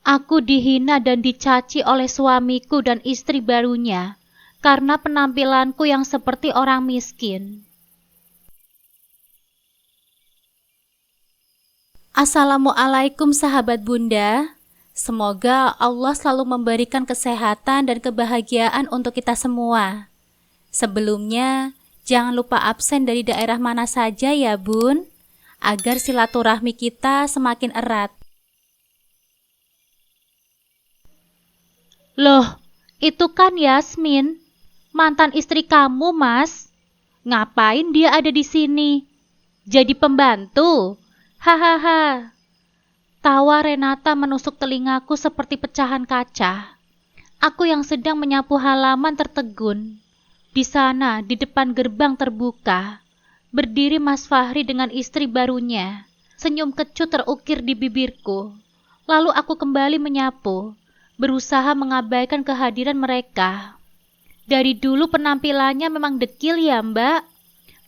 Aku dihina dan dicaci oleh suamiku dan istri barunya karena penampilanku yang seperti orang miskin. Assalamualaikum sahabat Bunda. Semoga Allah selalu memberikan kesehatan dan kebahagiaan untuk kita semua. Sebelumnya, jangan lupa absen dari daerah mana saja ya Bun, agar silaturahmi kita semakin erat. Loh, itu kan Yasmin, mantan istri kamu, Mas. Ngapain dia ada di sini? Jadi pembantu? Hahaha. Tawa Renata menusuk telingaku seperti pecahan kaca. Aku yang sedang menyapu halaman tertegun. Di sana, di depan gerbang terbuka, berdiri Mas Fahri dengan istri barunya. Senyum kecut terukir di bibirku. Lalu aku kembali menyapu, berusaha mengabaikan kehadiran mereka. Dari dulu penampilannya memang dekil ya, Mbak.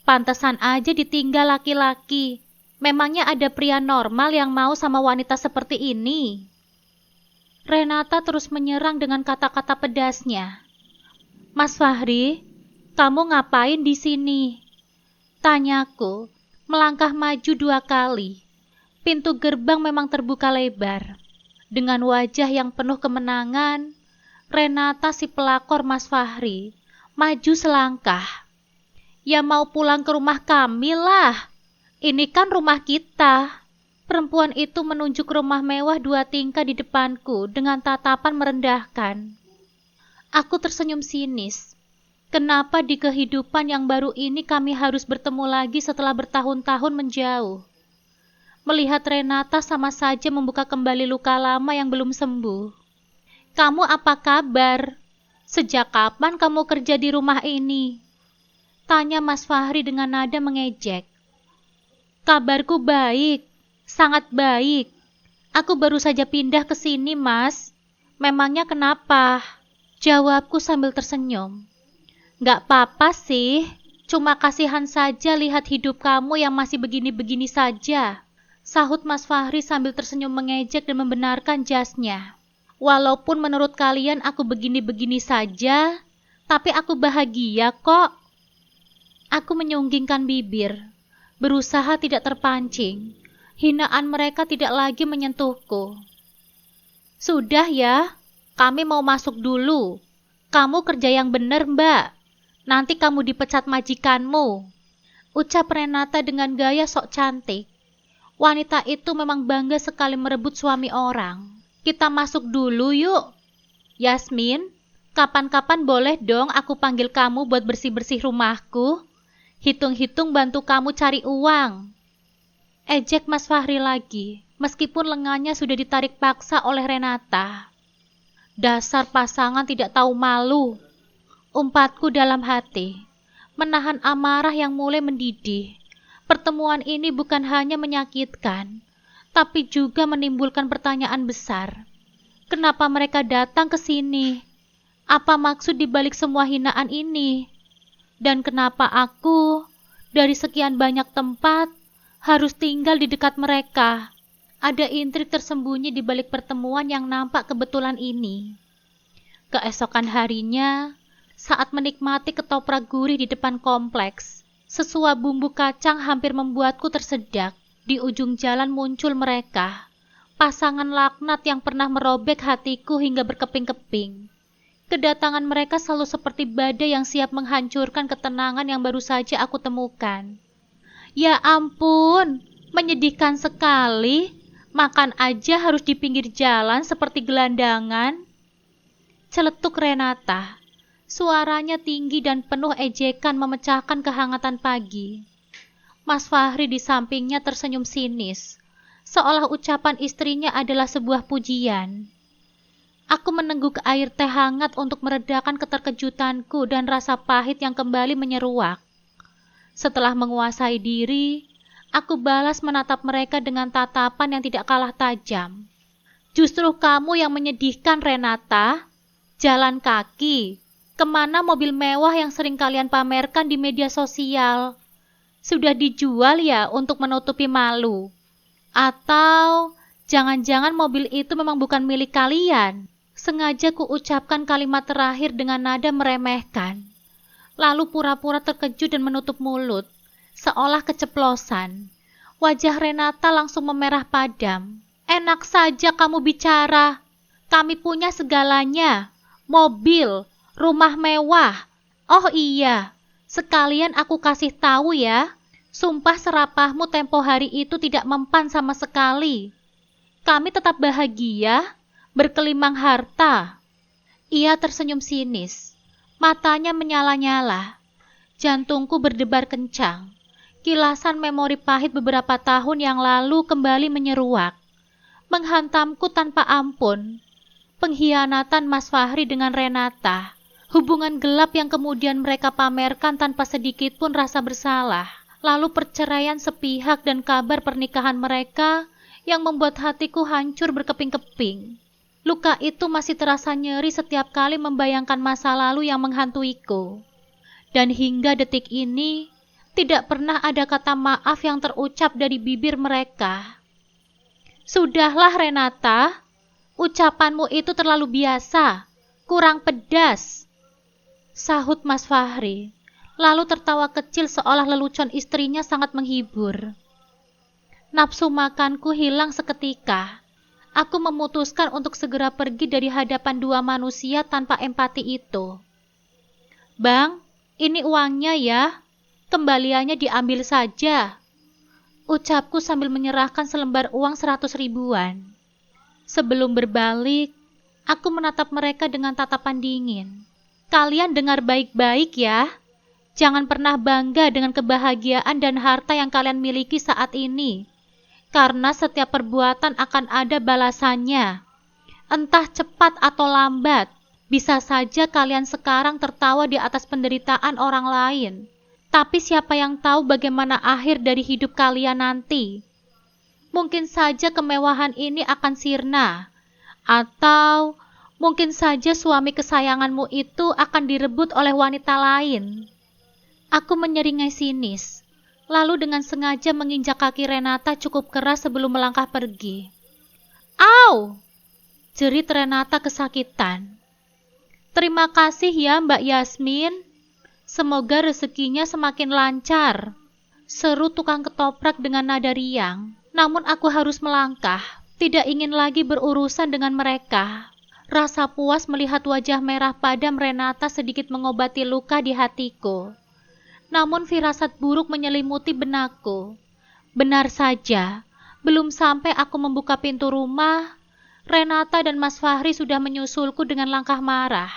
Pantesan aja ditinggal laki-laki. Memangnya ada pria normal yang mau sama wanita seperti ini? Renata terus menyerang dengan kata-kata pedasnya. Mas Fahri, kamu ngapain di sini? Tanyaku, melangkah maju 2 kali. Pintu gerbang memang terbuka lebar. Dengan wajah yang penuh kemenangan, Renata si pelakor Mas Fahri maju selangkah. Ya mau pulang ke rumah kami lah. Ini kan rumah kita. Perempuan itu menunjuk rumah mewah 2 tingkat di depanku dengan tatapan merendahkan. Aku tersenyum sinis. Kenapa di kehidupan yang baru ini kami harus bertemu lagi setelah bertahun-tahun menjauh? Melihat Renata sama saja membuka kembali luka lama yang belum sembuh. Kamu apa kabar? Sejak kapan kamu kerja di rumah ini? Tanya Mas Fahri dengan nada mengejek. Kabarku baik, sangat baik. Aku baru saja pindah ke sini, Mas. Memangnya kenapa? Jawabku sambil tersenyum. Gak apa-apa sih, cuma kasihan saja lihat hidup kamu yang masih begini-begini saja. Sahut Mas Fahri sambil tersenyum mengejek dan membenarkan jasnya. Walaupun menurut kalian aku begini-begini saja, tapi aku bahagia kok. Aku menyunggingkan bibir, berusaha tidak terpancing. Hinaan mereka tidak lagi menyentuhku. Sudah ya, kami mau masuk dulu. Kamu kerja yang benar, Mbak. Nanti kamu dipecat majikanmu. Ucap Renata dengan gaya sok cantik. Wanita itu memang bangga sekali merebut suami orang. Kita masuk dulu yuk. Yasmin, kapan-kapan boleh dong aku panggil kamu buat bersih-bersih rumahku. Hitung-hitung bantu kamu cari uang. Ejek Mas Fahri lagi, meskipun lengannya sudah ditarik paksa oleh Renata. Dasar pasangan tidak tahu malu. Umpatku dalam hati, menahan amarah yang mulai mendidih. Pertemuan ini bukan hanya menyakitkan, tapi juga menimbulkan pertanyaan besar. Kenapa mereka datang ke sini? Apa maksud dibalik semua hinaan ini? Dan kenapa aku, dari sekian banyak tempat, harus tinggal di dekat mereka? Ada intrik tersembunyi di balik pertemuan yang nampak kebetulan ini. Keesokan harinya, saat menikmati ketoprak gurih di depan kompleks, sesuap bumbu kacang hampir membuatku tersedak. Di ujung jalan muncul mereka, pasangan laknat yang pernah merobek hatiku hingga berkeping-keping. Kedatangan mereka selalu seperti badai yang siap menghancurkan ketenangan yang baru saja aku temukan. Ya ampun, menyedihkan sekali. Makan aja harus di pinggir jalan seperti gelandangan. Celetuk Renata. Suaranya tinggi dan penuh ejekan memecahkan kehangatan pagi. Mas Fahri di sampingnya tersenyum sinis, seolah ucapan istrinya adalah sebuah pujian. Aku menengguk air teh hangat untuk meredakan keterkejutanku dan rasa pahit yang kembali menyeruak. Setelah menguasai diri, aku balas menatap mereka dengan tatapan yang tidak kalah tajam. Justru kamu yang menyedihkan, Renata. Jalan kaki, kemana mobil mewah yang sering kalian pamerkan di media sosial? Sudah dijual ya untuk menutupi malu? Atau Jangan-jangan mobil itu memang bukan milik kalian. Sengaja kuucapkan kalimat terakhir dengan nada meremehkan. Lalu pura-pura terkejut dan menutup mulut, seolah keceplosan. Wajah Renata langsung memerah padam. Enak saja kamu bicara. Kami punya segalanya. Mobil, rumah mewah. Oh iya, sekalian aku kasih tahu ya. Sumpah serapahmu tempo hari itu tidak mempan sama sekali. Kami tetap bahagia, berkelimang harta. Ia tersenyum sinis. Matanya menyala-nyala. Jantungku berdebar kencang. Kilasan memori pahit beberapa tahun yang lalu kembali menyeruak. Menghantamku tanpa ampun. Pengkhianatan Mas Fahri dengan Renata. Hubungan gelap yang kemudian mereka pamerkan tanpa sedikit pun rasa bersalah. Lalu perceraian sepihak dan kabar pernikahan mereka yang membuat hatiku hancur berkeping-keping. Luka itu masih terasa nyeri setiap kali membayangkan masa lalu yang menghantuiku. Dan hingga detik ini, tidak pernah ada kata maaf yang terucap dari bibir mereka. Sudahlah Renata, ucapanmu itu terlalu biasa, kurang pedas, sahut Mas Fahri, lalu tertawa kecil seolah lelucon istrinya sangat menghibur. Nafsu makanku hilang seketika. Aku memutuskan untuk segera pergi dari hadapan dua manusia tanpa empati itu. Bang, ini uangnya ya. Kembaliannya diambil saja. Ucapku sambil menyerahkan selembar uang 100 ribuan. Sebelum berbalik, aku menatap mereka dengan tatapan dingin. Kalian dengar baik-baik ya. Jangan pernah bangga dengan kebahagiaan dan harta yang kalian miliki saat ini. Karena setiap perbuatan akan ada balasannya. Entah cepat atau lambat, bisa saja kalian sekarang tertawa di atas penderitaan orang lain. Tapi siapa yang tahu bagaimana akhir dari hidup kalian nanti? Mungkin saja kemewahan ini akan sirna. Atau mungkin saja suami kesayanganmu itu akan direbut oleh wanita lain. Aku menyeringai sinis. Lalu dengan sengaja menginjak kaki Renata cukup keras sebelum melangkah pergi. Au! Jerit Renata kesakitan. Terima kasih ya Mbak Yasmin. Semoga rezekinya semakin lancar. Seru tukang ketoprak dengan nada riang. Namun aku harus melangkah. Tidak ingin lagi berurusan dengan mereka. Rasa puas melihat wajah merah padam Renata sedikit mengobati luka di hatiku. Namun firasat buruk menyelimuti benakku. Benar saja, belum sampai aku membuka pintu rumah, Renata dan Mas Fahri sudah menyusulku dengan langkah marah.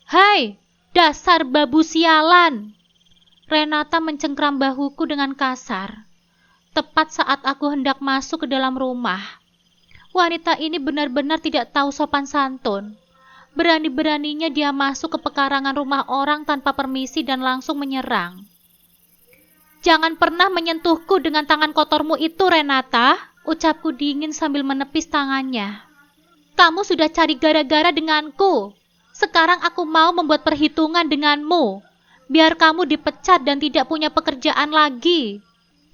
Hai, dasar babu sialan! Renata mencengkram bahuku dengan kasar. Tepat saat aku hendak masuk ke dalam rumah. Wanita ini benar-benar tidak tahu sopan santun. Berani-beraninya dia masuk ke pekarangan rumah orang tanpa permisi dan langsung menyerang. Jangan pernah menyentuhku dengan tangan kotormu itu, Renata, ucapku dingin sambil menepis tangannya. Kamu sudah cari gara-gara denganku. Sekarang aku mau membuat perhitungan denganmu. Biar kamu dipecat dan tidak punya pekerjaan lagi.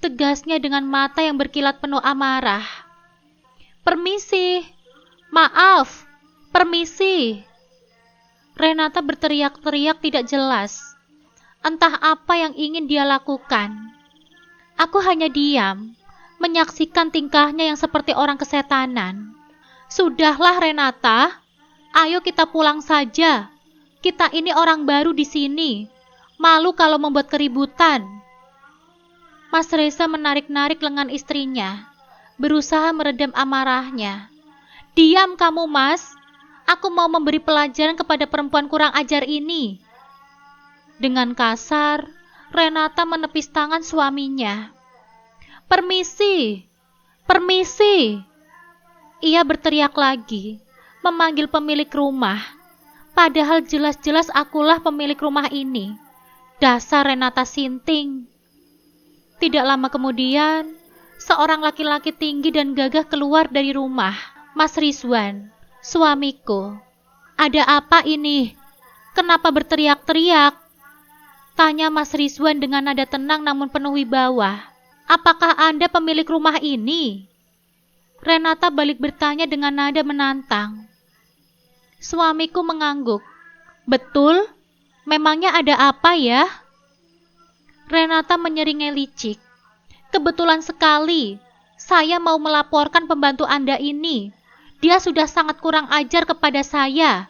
Tegasnya dengan mata yang berkilat penuh amarah. Permisi, maaf, permisi. Renata berteriak-teriak tidak jelas. Entah apa yang ingin dia lakukan. Aku hanya diam, menyaksikan tingkahnya yang seperti orang kesetanan. Sudahlah Renata, ayo kita pulang saja. Kita ini orang baru di sini. Malu kalau membuat keributan. Mas Reza menarik-narik lengan istrinya, berusaha meredam amarahnya. Diam kamu, Mas. Aku mau memberi pelajaran kepada perempuan kurang ajar ini. Dengan kasar, Renata menepis tangan suaminya. Permisi, permisi. Ia berteriak lagi, memanggil pemilik rumah. Padahal jelas-jelas akulah pemilik rumah ini. Dasar Renata sinting. Tidak lama kemudian, seorang laki-laki tinggi dan gagah keluar dari rumah. Mas Rizwan, suamiku. Ada apa ini? Kenapa berteriak-teriak? Tanya Mas Rizwan dengan nada tenang namun penuh wibawa. Apakah Anda pemilik rumah ini? Renata balik bertanya dengan nada menantang. Suamiku mengangguk. Betul? Memangnya ada apa ya? Renata menyeringai licik. Kebetulan sekali, saya mau melaporkan pembantu Anda ini. Dia sudah sangat kurang ajar kepada saya.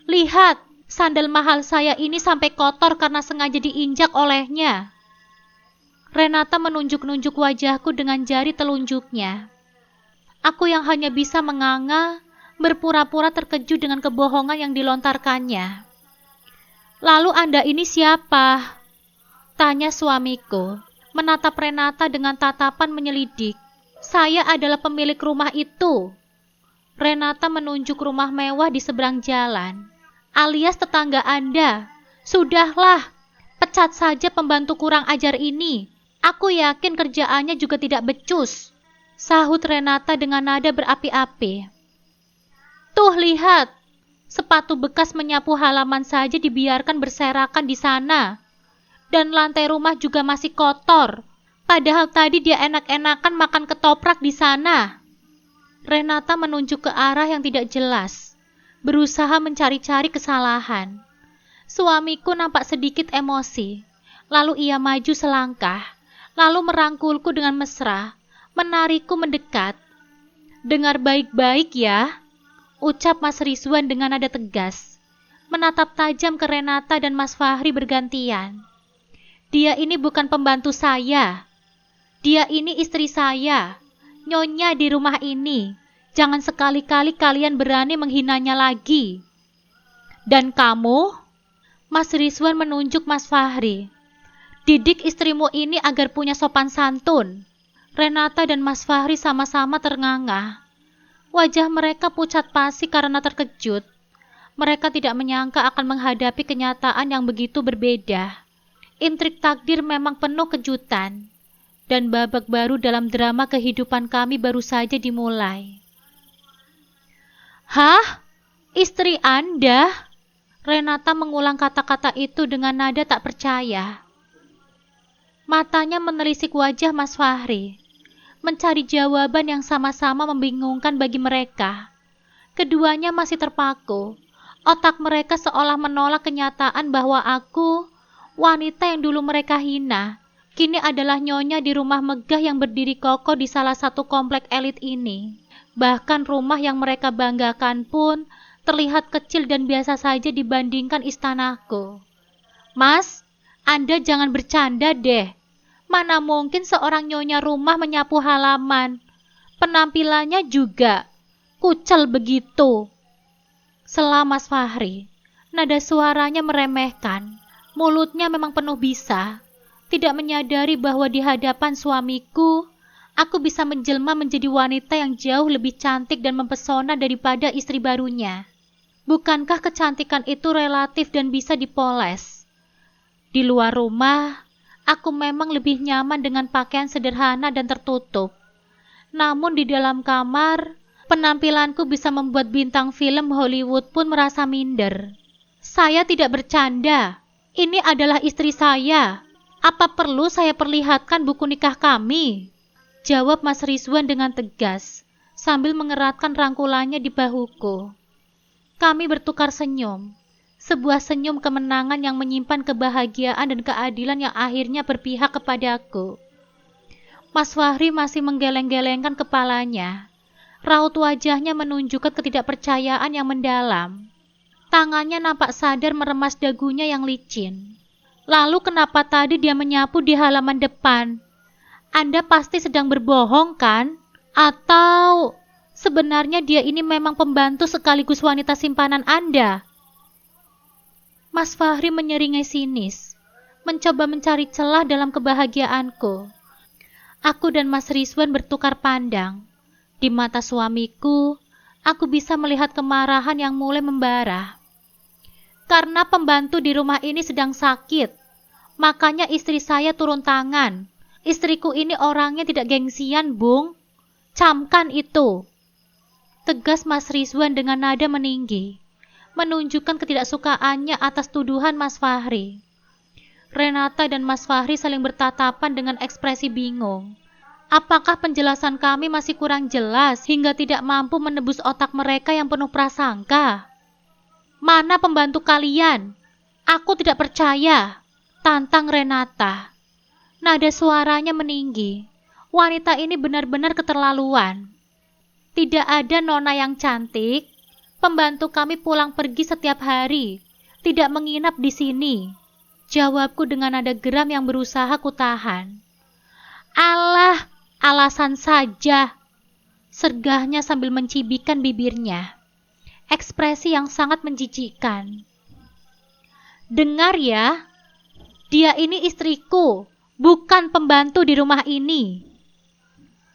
Lihat, sandal mahal saya ini sampai kotor karena sengaja diinjak olehnya. Renata menunjuk-nunjuk wajahku dengan jari telunjuknya. Aku yang hanya bisa menganga, berpura-pura terkejut dengan kebohongan yang dilontarkannya. Lalu Anda ini siapa? Tanya suamiku, menatap Renata dengan tatapan menyelidik. Saya adalah pemilik rumah itu. Renata menunjuk rumah mewah di seberang jalan, alias tetangga Anda. Sudahlah, pecat saja pembantu kurang ajar ini. Aku yakin kerjaannya juga tidak becus. Sahut Renata dengan nada berapi-api. Tuh lihat, sepatu bekas menyapu halaman saja dibiarkan berserakan di sana. Dan lantai rumah juga masih kotor. Padahal tadi dia enak-enakan makan ketoprak di sana. Renata menunjuk ke arah yang tidak jelas, berusaha mencari-cari kesalahan. Suamiku nampak sedikit emosi. Lalu ia maju selangkah, lalu merangkulku dengan mesra, menarikku mendekat. Dengar baik-baik ya, ucap Mas Rizwan dengan nada tegas, menatap tajam ke Renata dan Mas Fahri bergantian. Dia ini bukan pembantu saya. Dia ini istri saya, nyonya di rumah ini. Jangan sekali-kali kalian berani menghinanya lagi. Dan kamu? Mas Rizwan menunjuk Mas Fahri. Didik istrimu ini agar punya sopan santun. Renata dan Mas Fahri sama-sama ternganga. Wajah mereka pucat pasi karena terkejut. Mereka tidak menyangka akan menghadapi kenyataan yang begitu berbeda. Intrik takdir memang penuh kejutan. Dan babak baru dalam drama kehidupan kami baru saja dimulai. Hah? Istri Anda? Renata mengulang kata-kata itu dengan nada tak percaya. Matanya menelisik wajah Mas Fahri, mencari jawaban yang sama-sama membingungkan bagi mereka. Keduanya masih terpaku. Otak mereka seolah menolak kenyataan bahwa aku, wanita yang dulu mereka hina, kini adalah nyonya di rumah megah yang berdiri kokoh di salah satu komplek elit ini. Bahkan rumah yang mereka banggakan pun terlihat kecil dan biasa saja dibandingkan istanaku. Mas, Anda jangan bercanda deh. Mana mungkin seorang nyonya rumah menyapu halaman. Penampilannya juga kucel begitu. Sela Mas Fahri, nada suaranya meremehkan. Mulutnya memang penuh bisa. Tidak menyadari bahwa di hadapan suamiku, aku bisa menjelma menjadi wanita yang jauh lebih cantik dan mempesona daripada istri barunya. Bukankah kecantikan itu relatif dan bisa dipoles? Di luar rumah, aku memang lebih nyaman dengan pakaian sederhana dan tertutup. Namun di dalam kamar, penampilanku bisa membuat bintang film Hollywood pun merasa minder. Saya tidak bercanda. Ini adalah istri saya. Apa perlu saya perlihatkan buku nikah kami? Jawab Mas Rizwan dengan tegas, sambil mengeratkan rangkulannya di bahuku. Kami bertukar senyum. Sebuah senyum kemenangan yang menyimpan kebahagiaan dan keadilan yang akhirnya berpihak kepadaku. Mas Fahri masih menggeleng-gelengkan kepalanya. Raut wajahnya menunjukkan ketidakpercayaan yang mendalam. Tangannya nampak sadar meremas dagunya yang licin. Lalu kenapa tadi dia menyapu di halaman depan? Anda pasti sedang berbohong kan? Atau sebenarnya dia ini memang pembantu sekaligus wanita simpanan Anda? Mas Fahri menyeringai sinis, mencoba mencari celah dalam kebahagiaanku. Aku dan Mas Rizwan bertukar pandang. Di mata suamiku, aku bisa melihat kemarahan yang mulai membara. Karena pembantu di rumah ini sedang sakit, makanya istri saya turun tangan. Istriku ini orangnya tidak gengsian, Bung. Camkan itu. Tegas Mas Rizwan dengan nada meninggi, menunjukkan ketidaksukaannya atas tuduhan Mas Fahri. Renata dan Mas Fahri saling bertatapan dengan ekspresi bingung. Apakah penjelasan kami masih kurang jelas hingga tidak mampu menebus otak mereka yang penuh prasangka? Mana pembantu kalian? Aku tidak percaya, tantang Renata. Nada suaranya meninggi. Wanita ini benar-benar keterlaluan. Tidak ada nona yang cantik. Pembantu kami pulang pergi setiap hari, tidak menginap di sini. Jawabku dengan nada geram yang berusaha kutahan. Alah, alasan saja, sergahnya sambil mencibikkan bibirnya. Ekspresi yang sangat menjijikkan. Dengar ya, dia ini istriku, bukan pembantu di rumah ini.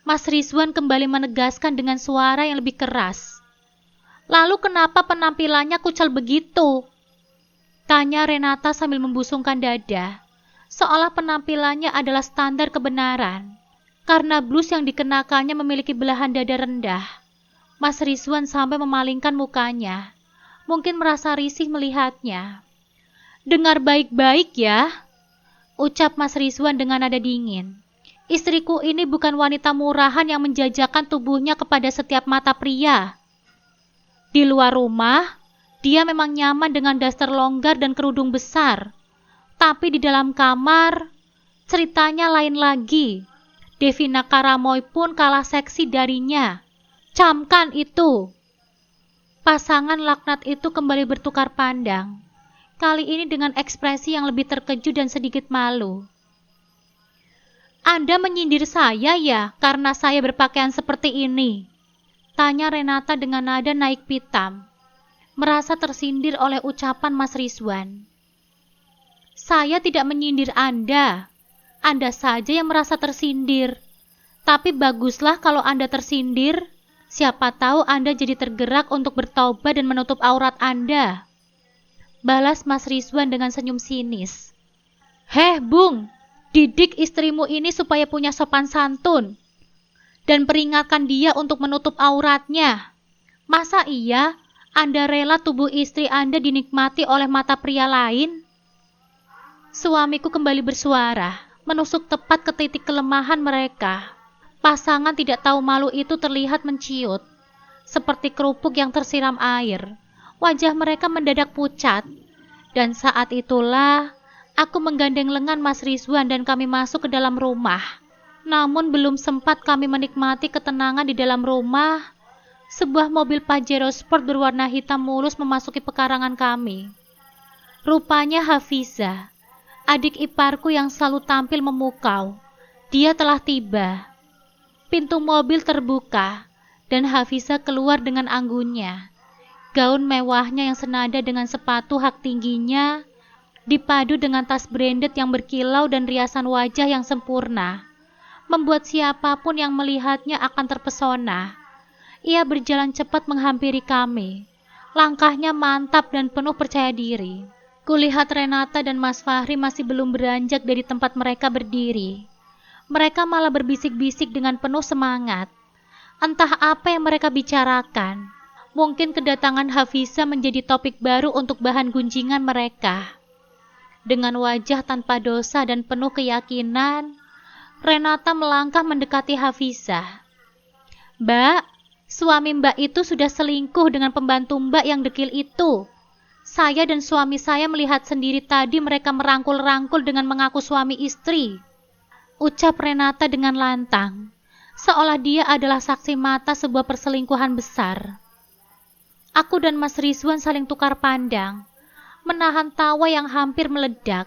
Mas Rizwan kembali menegaskan dengan suara yang lebih keras. Lalu kenapa penampilannya kucel begitu? Tanya Renata sambil membusungkan dada, seolah penampilannya adalah standar kebenaran. Karena blus yang dikenakannya memiliki belahan dada rendah, Mas Rizwan sampai memalingkan mukanya, mungkin merasa risih melihatnya. Dengar baik-baik ya, ucap Mas Rizwan dengan nada dingin. Istriku ini bukan wanita murahan yang menjajakan tubuhnya kepada setiap mata pria. Di luar rumah, dia memang nyaman dengan daster longgar dan kerudung besar. Tapi di dalam kamar, ceritanya lain lagi. Devina Karamoy pun kalah seksi darinya. Camkan itu. Pasangan laknat itu kembali bertukar pandang. Kali ini dengan ekspresi yang lebih terkejut dan sedikit malu. Anda menyindir saya ya karena saya berpakaian seperti ini? Tanya Renata dengan nada naik pitam. Merasa tersindir oleh ucapan Mas Rizwan. Saya tidak menyindir Anda. Anda saja yang merasa tersindir. Tapi baguslah kalau Anda tersindir. Siapa tahu Anda jadi tergerak untuk bertaubat dan menutup aurat Anda. Balas Mas Rizwan dengan senyum sinis. Heh Bung, didik istrimu ini supaya punya sopan santun. Dan peringatkan dia untuk menutup auratnya. Masa iya Anda rela tubuh istri Anda dinikmati oleh mata pria lain? Suamiku kembali bersuara, menusuk tepat ke titik kelemahan mereka. Pasangan tidak tahu malu itu terlihat menciut, seperti kerupuk yang tersiram air. Wajah mereka mendadak pucat, dan saat itulah aku menggandeng lengan Mas Rizwan dan kami masuk ke dalam rumah. Namun belum sempat kami menikmati ketenangan di dalam rumah, sebuah mobil Pajero Sport berwarna hitam mulus memasuki pekarangan kami. Rupanya Hafiza, adik iparku yang selalu tampil memukau. Dia telah tiba. Pintu mobil terbuka, dan Hafiza keluar dengan anggunnya. Gaun mewahnya yang senada dengan sepatu hak tingginya, dipadu dengan tas branded yang berkilau dan riasan wajah yang sempurna, membuat siapapun yang melihatnya akan terpesona. Ia berjalan cepat menghampiri kami. Langkahnya mantap dan penuh percaya diri. Kulihat Renata dan Mas Fahri masih belum beranjak dari tempat mereka berdiri. Mereka malah berbisik-bisik dengan penuh semangat. Entah apa yang mereka bicarakan. Mungkin kedatangan Hafiza menjadi topik baru untuk bahan gunjingan mereka. Dengan wajah tanpa dosa dan penuh keyakinan, Renata melangkah mendekati Hafiza. Mbak, suami Mbak itu sudah selingkuh dengan pembantu Mbak yang dekil itu. Saya dan suami saya melihat sendiri tadi mereka merangkul-rangkul dengan mengaku suami istri. Ucap Renata dengan lantang, seolah dia adalah saksi mata sebuah perselingkuhan besar. Aku dan Mas Rizwan saling tukar pandang, menahan tawa yang hampir meledak.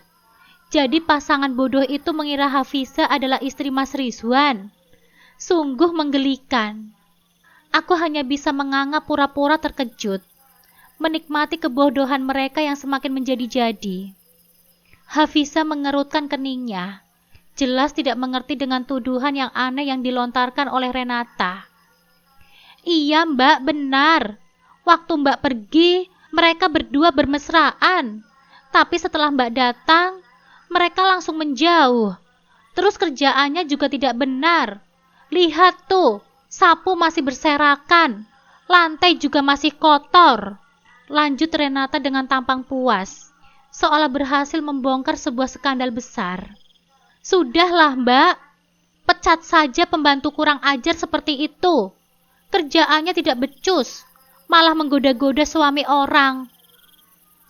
Jadi pasangan bodoh itu mengira Hafiza adalah istri Mas Rizwan. Sungguh menggelikan. Aku hanya bisa menganga pura-pura terkejut, menikmati kebodohan mereka yang semakin menjadi-jadi. Hafiza mengerutkan keningnya, jelas tidak mengerti dengan tuduhan yang aneh yang dilontarkan oleh Renata. Iya Mbak, benar. Waktu Mbak pergi, mereka berdua bermesraan. Tapi setelah Mbak datang, mereka langsung menjauh. Terus kerjaannya juga tidak benar. Lihat tuh, sapu masih berserakan. Lantai juga masih kotor. Lanjut Renata dengan tampang puas, seolah berhasil membongkar sebuah skandal besar. Sudahlah Mbak, Pecat saja pembantu kurang ajar seperti itu. Kerjaannya tidak becus, malah menggoda-goda suami orang.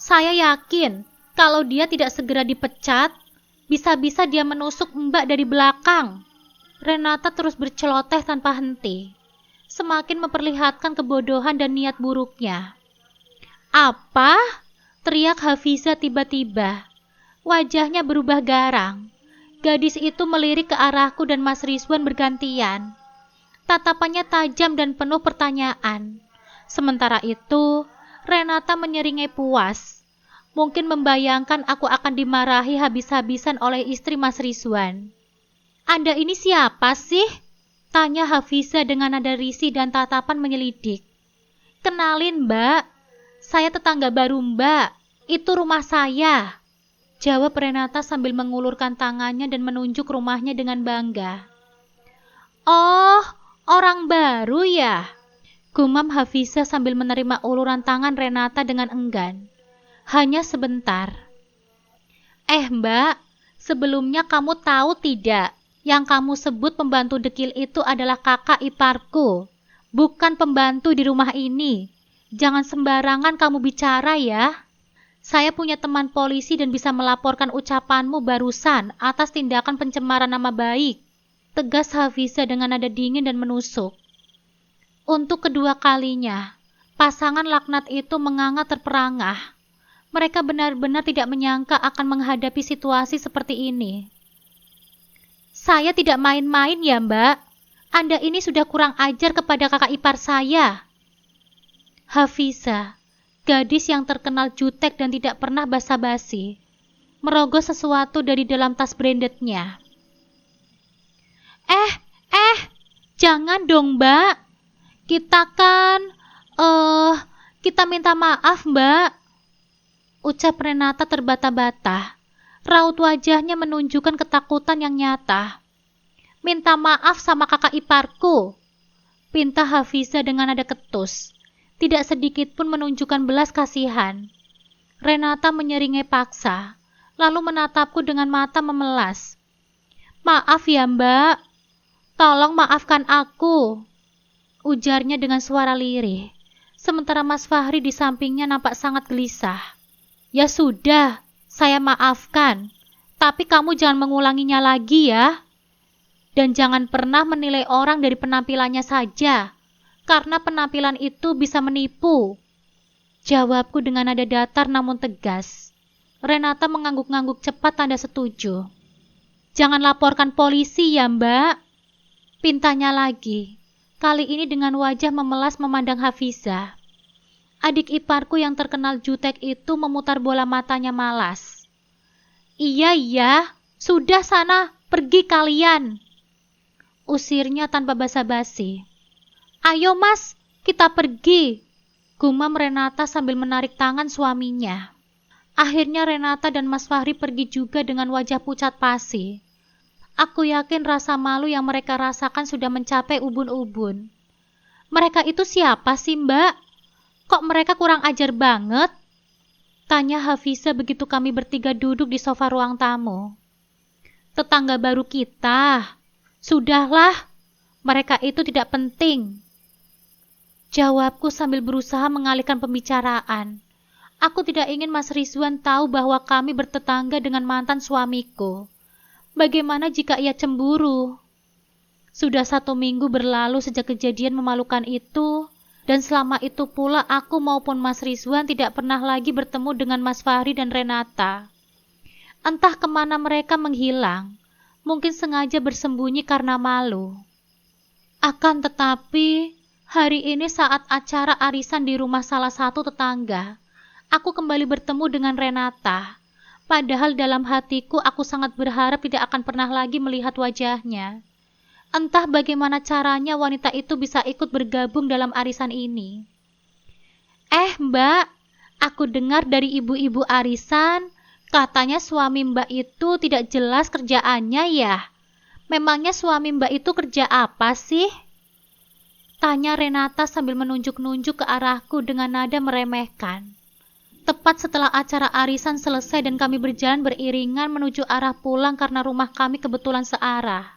Saya yakin kalau dia tidak segera dipecat, bisa-bisa dia menusuk Mbak dari belakang. Renata terus berceloteh tanpa henti, semakin memperlihatkan kebodohan dan niat buruknya. Apa? Teriak Hafiza tiba-tiba. Wajahnya berubah garang. Gadis itu melirik ke arahku dan Mas Rizwan bergantian. Tatapannya tajam dan penuh pertanyaan. Sementara itu, Renata menyeringai puas. Mungkin membayangkan aku akan dimarahi habis-habisan oleh istri Mas Rizwan. Anda ini siapa sih? Tanya Hafiza dengan nada risih dan tatapan menyelidik. Kenalin Mbak, saya tetangga baru Mbak. Itu rumah saya. Jawab Renata sambil mengulurkan tangannya dan menunjuk rumahnya dengan bangga. Oh, orang baru ya? Gumam Hafiza sambil menerima uluran tangan Renata dengan enggan. Hanya sebentar. Mbak, sebelumnya kamu tahu tidak, yang kamu sebut pembantu dekil itu adalah kakak iparku, bukan pembantu di rumah ini. Jangan sembarangan kamu bicara ya. Saya punya teman polisi dan bisa melaporkan ucapanmu barusan atas tindakan pencemaran nama baik. Tegas Hafiza dengan nada dingin dan menusuk. Untuk kedua kalinya, pasangan laknat itu menganga terperangah. Mereka benar-benar tidak menyangka akan menghadapi situasi seperti ini. Saya tidak main-main ya Mbak. Anda ini sudah kurang ajar kepada kakak ipar saya. Hafiza, gadis yang terkenal jutek dan tidak pernah basa-basi, merogoh sesuatu dari dalam tas brandednya. Jangan dong Mbak. Kita minta maaf Mbak. Ucap Renata terbata-bata. Raut wajahnya menunjukkan ketakutan yang nyata. Minta maaf sama kakak iparku, pinta Hafiza dengan nada ketus. Tidak sedikit pun menunjukkan belas kasihan. Renata menyeringai paksa, lalu menatapku dengan mata memelas. Maaf ya Mbak, tolong maafkan aku, ujarnya dengan suara lirih. Sementara Mas Fahri di sampingnya nampak sangat gelisah. Ya sudah, saya maafkan, tapi kamu jangan mengulanginya lagi ya. Dan jangan pernah menilai orang dari penampilannya saja, karena penampilan itu bisa menipu. Jawabku dengan nada datar namun tegas. Renata mengangguk-angguk cepat tanda setuju. Jangan laporkan polisi ya Mbak, pintanya lagi. Kali ini dengan wajah memelas memandang Hafiza. Adik iparku yang terkenal jutek itu memutar bola matanya malas. Iya, sudah sana, pergi kalian. Usirnya tanpa basa-basi. Ayo mas, kita pergi, gumam Renata sambil menarik tangan suaminya. Akhirnya Renata dan Mas Fahri pergi juga dengan wajah pucat pasi. Aku yakin rasa malu yang mereka rasakan sudah mencapai ubun-ubun. Mereka itu siapa sih Mbak? Kok mereka kurang ajar banget? Tanya Hafiza begitu kami bertiga duduk di sofa ruang tamu. Tetangga baru kita. Sudahlah, mereka itu tidak penting. Jawabku sambil berusaha mengalihkan pembicaraan. Aku tidak ingin Mas Rizwan tahu bahwa kami bertetangga dengan mantan suamiku. Bagaimana jika ia cemburu? Sudah 1 minggu berlalu sejak kejadian memalukan itu, dan selama itu pula aku maupun Mas Rizwan tidak pernah lagi bertemu dengan Mas Fahri dan Renata. Entah kemana mereka menghilang. Mungkin sengaja bersembunyi karena malu. Akan tetapi, hari ini saat acara arisan di rumah salah satu tetangga, aku kembali bertemu dengan Renata. Padahal dalam hatiku aku sangat berharap tidak akan pernah lagi melihat wajahnya. Entah bagaimana caranya wanita itu bisa ikut bergabung dalam arisan ini. Mbak, aku dengar dari ibu-ibu arisan, katanya suami Mbak itu tidak jelas kerjaannya ya. Memangnya suami Mbak itu kerja apa sih? Tanya Renata sambil menunjuk-nunjuk ke arahku dengan nada meremehkan. Tepat setelah acara arisan selesai dan kami berjalan beriringan menuju arah pulang karena rumah kami kebetulan searah.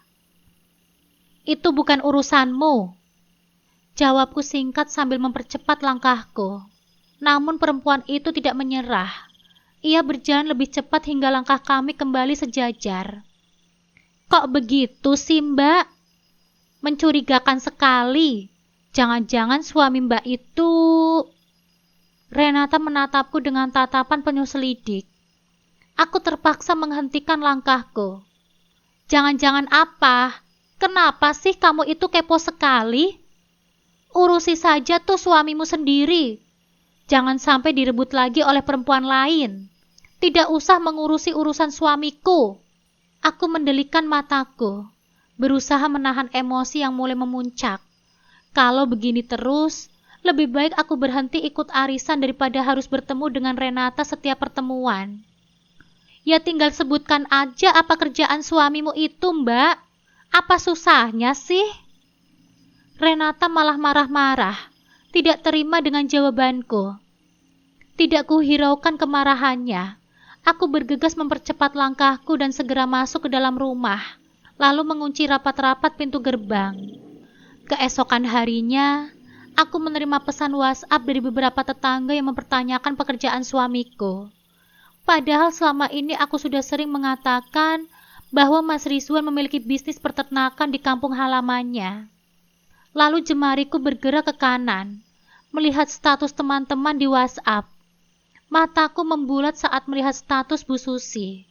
Itu bukan urusanmu. Jawabku singkat sambil mempercepat langkahku. Namun perempuan itu tidak menyerah. Ia berjalan lebih cepat hingga langkah kami kembali sejajar. Kok begitu sih, Mbak? Mencurigakan sekali. Jangan-jangan suami Mbak itu... Renata menatapku dengan tatapan penuh selidik. Aku terpaksa menghentikan langkahku. Jangan-jangan apa? Kenapa sih kamu itu kepo sekali? Urusi saja tuh suamimu sendiri. Jangan sampai direbut lagi oleh perempuan lain. Tidak usah mengurusi urusan suamiku. Aku mendelikan mataku, berusaha menahan emosi yang mulai memuncak. Kalau begini terus, lebih baik aku berhenti ikut arisan daripada harus bertemu dengan Renata setiap pertemuan. Ya tinggal sebutkan aja apa kerjaan suamimu itu, Mbak. Apa susahnya sih? Renata malah marah-marah, tidak terima dengan jawabanku. Tidak kuhiraukan kemarahannya. Aku bergegas mempercepat langkahku dan segera masuk ke dalam rumah, lalu mengunci rapat-rapat pintu gerbang. Keesokan harinya, aku menerima pesan WhatsApp dari beberapa tetangga yang mempertanyakan pekerjaan suamiku. Padahal selama ini aku sudah sering mengatakan bahwa Mas Rizwan memiliki bisnis peternakan di kampung halamannya. Lalu jemariku bergerak ke kanan, melihat status teman-teman di WhatsApp. Mataku membulat saat melihat status Bu Susi.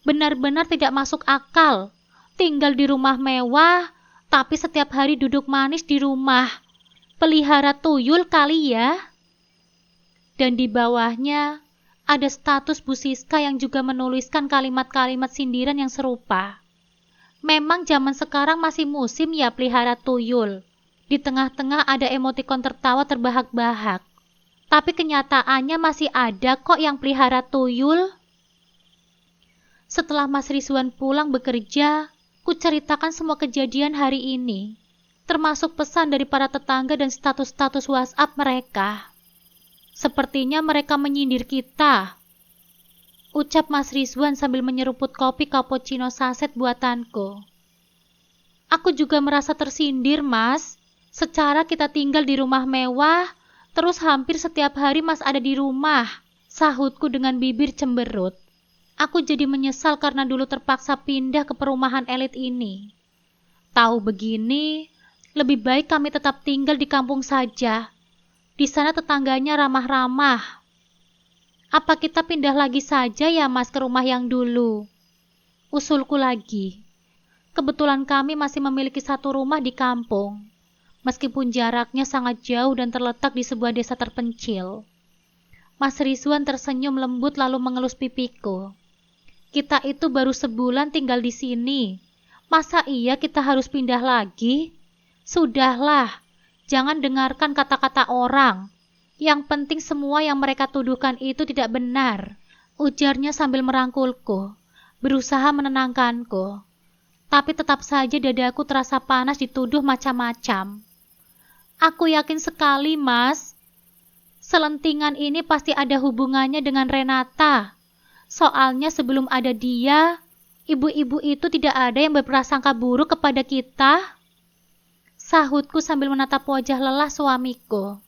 Benar-benar tidak masuk akal. Tinggal di rumah mewah, tapi setiap hari duduk manis di rumah. Pelihara tuyul kali ya? Dan di bawahnya ada status Bu Siska yang juga menuliskan kalimat-kalimat sindiran yang serupa. Memang zaman sekarang masih musim ya pelihara tuyul. Di tengah-tengah ada emotikon tertawa terbahak-bahak. Tapi kenyataannya masih ada kok yang pelihara tuyul. Setelah Mas Rizwan pulang bekerja, ku ceritakan semua kejadian hari ini, termasuk pesan dari para tetangga dan status-status WhatsApp mereka. Sepertinya mereka menyindir kita, ucap Mas Rizwan sambil menyeruput kopi cappuccino saset buatanku. Aku juga merasa tersindir, Mas. Secara kita tinggal di rumah mewah, terus hampir setiap hari Mas ada di rumah, sahutku dengan bibir cemberut. Aku jadi menyesal karena dulu terpaksa pindah ke perumahan elit ini. Tahu begini, lebih baik kami tetap tinggal di kampung saja. Di sana tetangganya ramah-ramah. Apa kita pindah lagi saja ya Mas ke rumah yang dulu? Usulku lagi. Kebetulan kami masih memiliki satu rumah di kampung. Meskipun jaraknya sangat jauh dan terletak di sebuah desa terpencil. Mas Rizwan tersenyum lembut lalu mengelus pipiku. Kita itu baru sebulan tinggal di sini. Masa iya kita harus pindah lagi? Sudahlah, jangan dengarkan kata-kata orang. Yang penting semua yang mereka tuduhkan itu tidak benar, ujarnya sambil merangkulku, berusaha menenangkanku. Tapi tetap saja dadaku terasa panas dituduh macam-macam. Aku yakin sekali, Mas. Selentingan ini pasti ada hubungannya dengan Renata. Soalnya sebelum ada dia, ibu-ibu itu tidak ada yang berprasangka buruk kepada kita. Sahutku sambil menatap wajah lelah suamiku.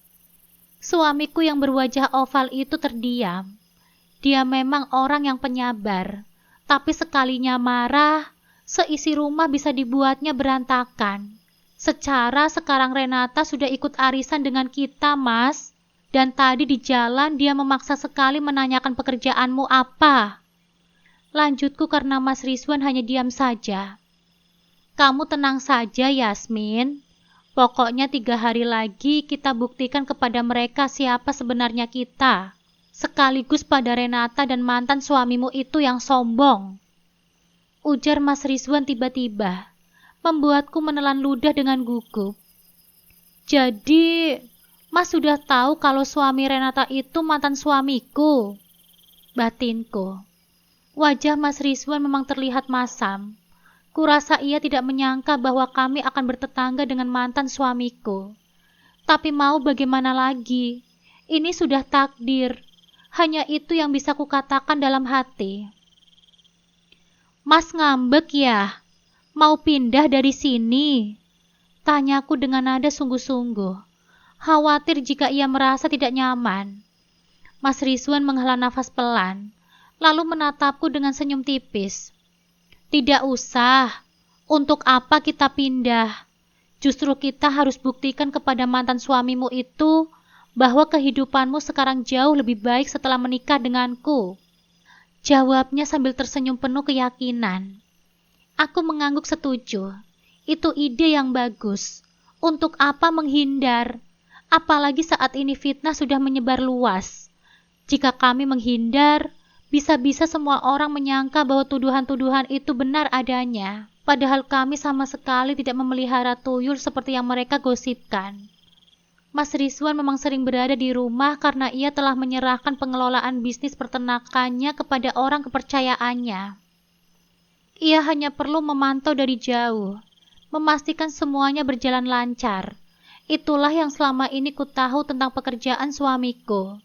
Suamiku yang berwajah oval itu terdiam. Dia memang orang yang penyabar, tapi sekalinya marah, seisi rumah bisa dibuatnya berantakan. Secara sekarang Renata sudah ikut arisan dengan kita, Mas. Dan tadi di jalan dia memaksa sekali menanyakan pekerjaanmu apa. Lanjutku karena Mas Rizwan hanya diam saja. Kamu tenang saja, Yasmin. Pokoknya 3 hari lagi kita buktikan kepada mereka siapa sebenarnya kita. Sekaligus pada Renata dan mantan suamimu itu yang sombong. Ujar Mas Rizwan tiba-tiba. Membuatku menelan ludah dengan gugup. Jadi, Mas sudah tahu kalau suami Renata itu mantan suamiku. Batinku. Wajah Mas Rizwan memang terlihat masam. Kurasa ia tidak menyangka bahwa kami akan bertetangga dengan mantan suamiku. Tapi mau bagaimana lagi? Ini sudah takdir. Hanya itu yang bisa kukatakan dalam hati. Mas ngambek ya? Mau pindah dari sini? Tanyaku dengan nada sungguh-sungguh, khawatir jika ia merasa tidak nyaman. Mas Rizwan menghela nafas pelan, lalu menatapku dengan senyum tipis. Tidak usah, untuk apa kita pindah? Justru kita harus buktikan kepada mantan suamimu itu bahwa kehidupanmu sekarang jauh lebih baik setelah menikah denganku. Jawabnya sambil tersenyum penuh keyakinan. Aku mengangguk setuju. Itu ide yang bagus. Untuk apa menghindar? Apalagi saat ini fitnah sudah menyebar luas. Jika kami menghindar, bisa-bisa semua orang menyangka bahwa tuduhan-tuduhan itu benar adanya. Padahal kami sama sekali tidak memelihara tuyul seperti yang mereka gosipkan. Mas Rizwan memang sering berada di rumah karena ia telah menyerahkan pengelolaan bisnis peternakannya kepada orang kepercayaannya. Ia hanya perlu memantau dari jauh, memastikan semuanya berjalan lancar. Itulah yang selama ini ku tahu tentang pekerjaan suamiku.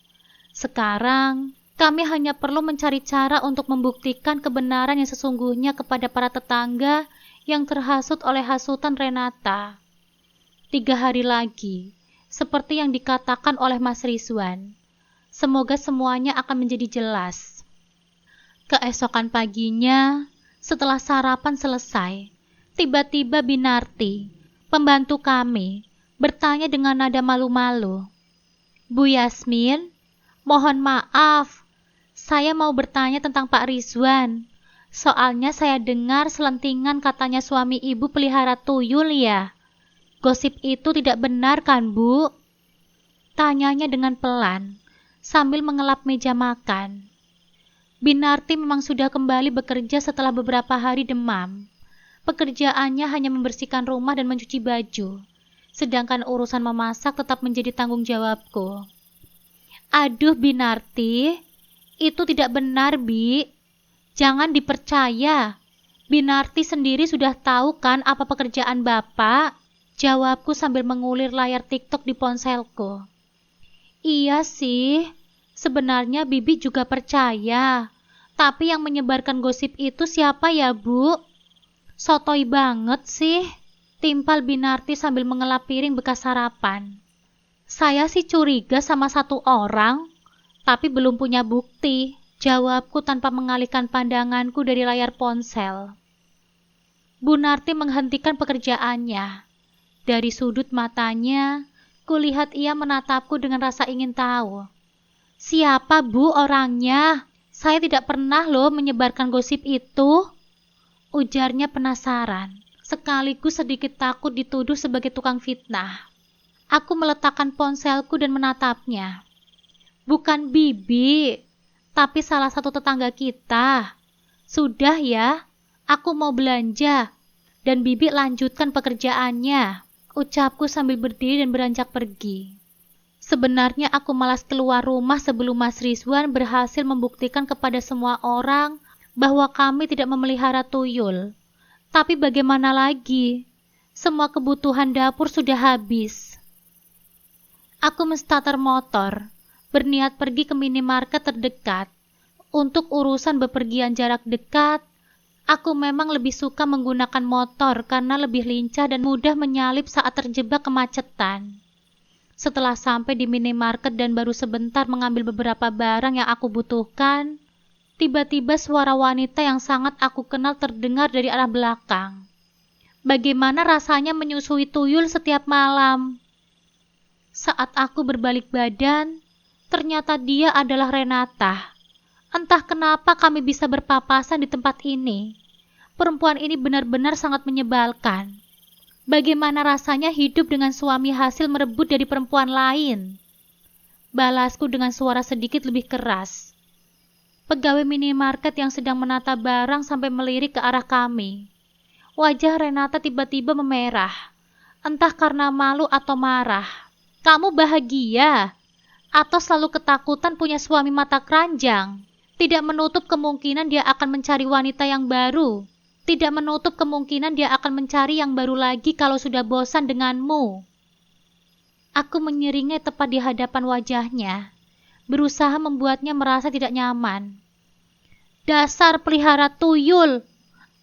Sekarang, kami hanya perlu mencari cara untuk membuktikan kebenaran yang sesungguhnya kepada para tetangga yang terhasut oleh hasutan Renata. 3 hari lagi, seperti yang dikatakan oleh Mas Rizwan. Semoga semuanya akan menjadi jelas. Keesokan paginya, setelah sarapan selesai, tiba-tiba Binarti, pembantu kami, bertanya dengan nada malu-malu. Bu Yasmin, mohon maaf, saya mau bertanya tentang Pak Rizwan. Soalnya saya dengar selentingan katanya suami ibu pelihara tuyul ya. Gosip itu tidak benar kan, Bu? Tanyanya dengan pelan, sambil mengelap meja makan. Binarti memang sudah kembali bekerja setelah beberapa hari demam. Pekerjaannya hanya membersihkan rumah dan mencuci baju, sedangkan urusan memasak tetap menjadi tanggung jawabku. Aduh Binarti, itu tidak benar, Bi. Jangan dipercaya. Binarti sendiri sudah tahu kan apa pekerjaan Bapak? Jawabku sambil mengulir layar TikTok di ponselku. Iya sih, sebenarnya Bibi juga percaya. Tapi yang menyebarkan gosip itu siapa ya, Bu? Sotoy banget sih, timpal Binarti sambil mengelap piring bekas sarapan. Saya sih curiga sama satu orang, tapi belum punya bukti. Jawabku tanpa mengalihkan pandanganku dari layar ponsel. Bu Narti menghentikan pekerjaannya. Dari sudut matanya, kulihat ia menatapku dengan rasa ingin tahu. Siapa Bu orangnya? Saya tidak pernah loh menyebarkan gosip itu. Ujarnya penasaran, sekaligus sedikit takut dituduh sebagai tukang fitnah. Aku meletakkan ponselku dan menatapnya. Bukan Bibi, tapi salah satu tetangga kita. Sudah ya, aku mau belanja, dan Bibi lanjutkan pekerjaannya. Ucapku sambil berdiri dan beranjak pergi. Sebenarnya aku malas keluar rumah sebelum Mas Rizwan berhasil membuktikan kepada semua orang bahwa kami tidak memelihara tuyul. Tapi bagaimana lagi? Semua kebutuhan dapur sudah habis. Aku menstarter motor, berniat pergi ke minimarket terdekat. Untuk urusan bepergian jarak dekat, aku memang lebih suka menggunakan motor karena lebih lincah dan mudah menyalip saat terjebak kemacetan. Setelah sampai di minimarket dan baru sebentar mengambil beberapa barang yang aku butuhkan, tiba-tiba suara wanita yang sangat aku kenal terdengar dari arah belakang. Bagaimana rasanya menyusui tuyul setiap malam? Saat aku berbalik badan, ternyata dia adalah Renata. Entah kenapa kami bisa berpapasan di tempat ini. Perempuan ini benar-benar sangat menyebalkan. Bagaimana rasanya hidup dengan suami hasil merebut dari perempuan lain? Balasku dengan suara sedikit lebih keras. Pegawai minimarket yang sedang menata barang sampai melirik ke arah kami. Wajah Renata tiba-tiba memerah. Entah karena malu atau marah. Kamu bahagia? Atau selalu ketakutan punya suami mata keranjang? Tidak menutup kemungkinan dia akan mencari wanita yang baru. Tidak menutup kemungkinan dia akan mencari yang baru lagi kalau sudah bosan denganmu. Aku menyeringai tepat di hadapan wajahnya, berusaha membuatnya merasa tidak nyaman. Dasar pelihara tuyul!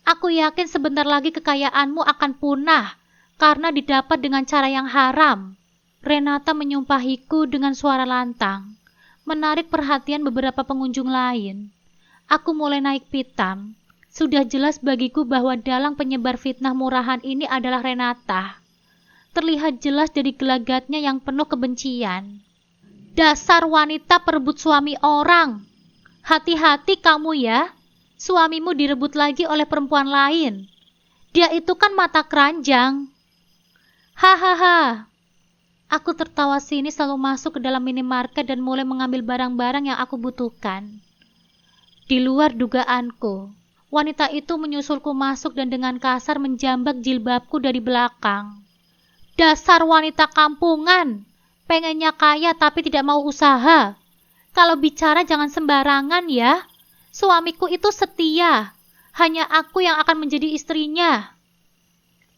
Aku yakin sebentar lagi kekayaanmu akan punah karena didapat dengan cara yang haram. Renata menyumpahiku dengan suara lantang, menarik perhatian beberapa pengunjung lain. Aku mulai naik pitam. Sudah jelas bagiku bahwa dalang penyebar fitnah murahan ini adalah Renata. Terlihat jelas dari gelagatnya yang penuh kebencian. Dasar wanita perebut suami orang. Hati-hati kamu ya. Suamimu direbut lagi oleh perempuan lain. Dia itu kan mata keranjang. Hahaha. Aku tertawa sinis lalu masuk ke dalam minimarket dan mulai mengambil barang-barang yang aku butuhkan. Di luar dugaanku, wanita itu menyusulku masuk dan dengan kasar menjambak jilbabku dari belakang. Dasar wanita kampungan, pengennya kaya tapi tidak mau usaha. Kalau bicara jangan sembarangan ya. Suamiku itu setia, hanya aku yang akan menjadi istrinya.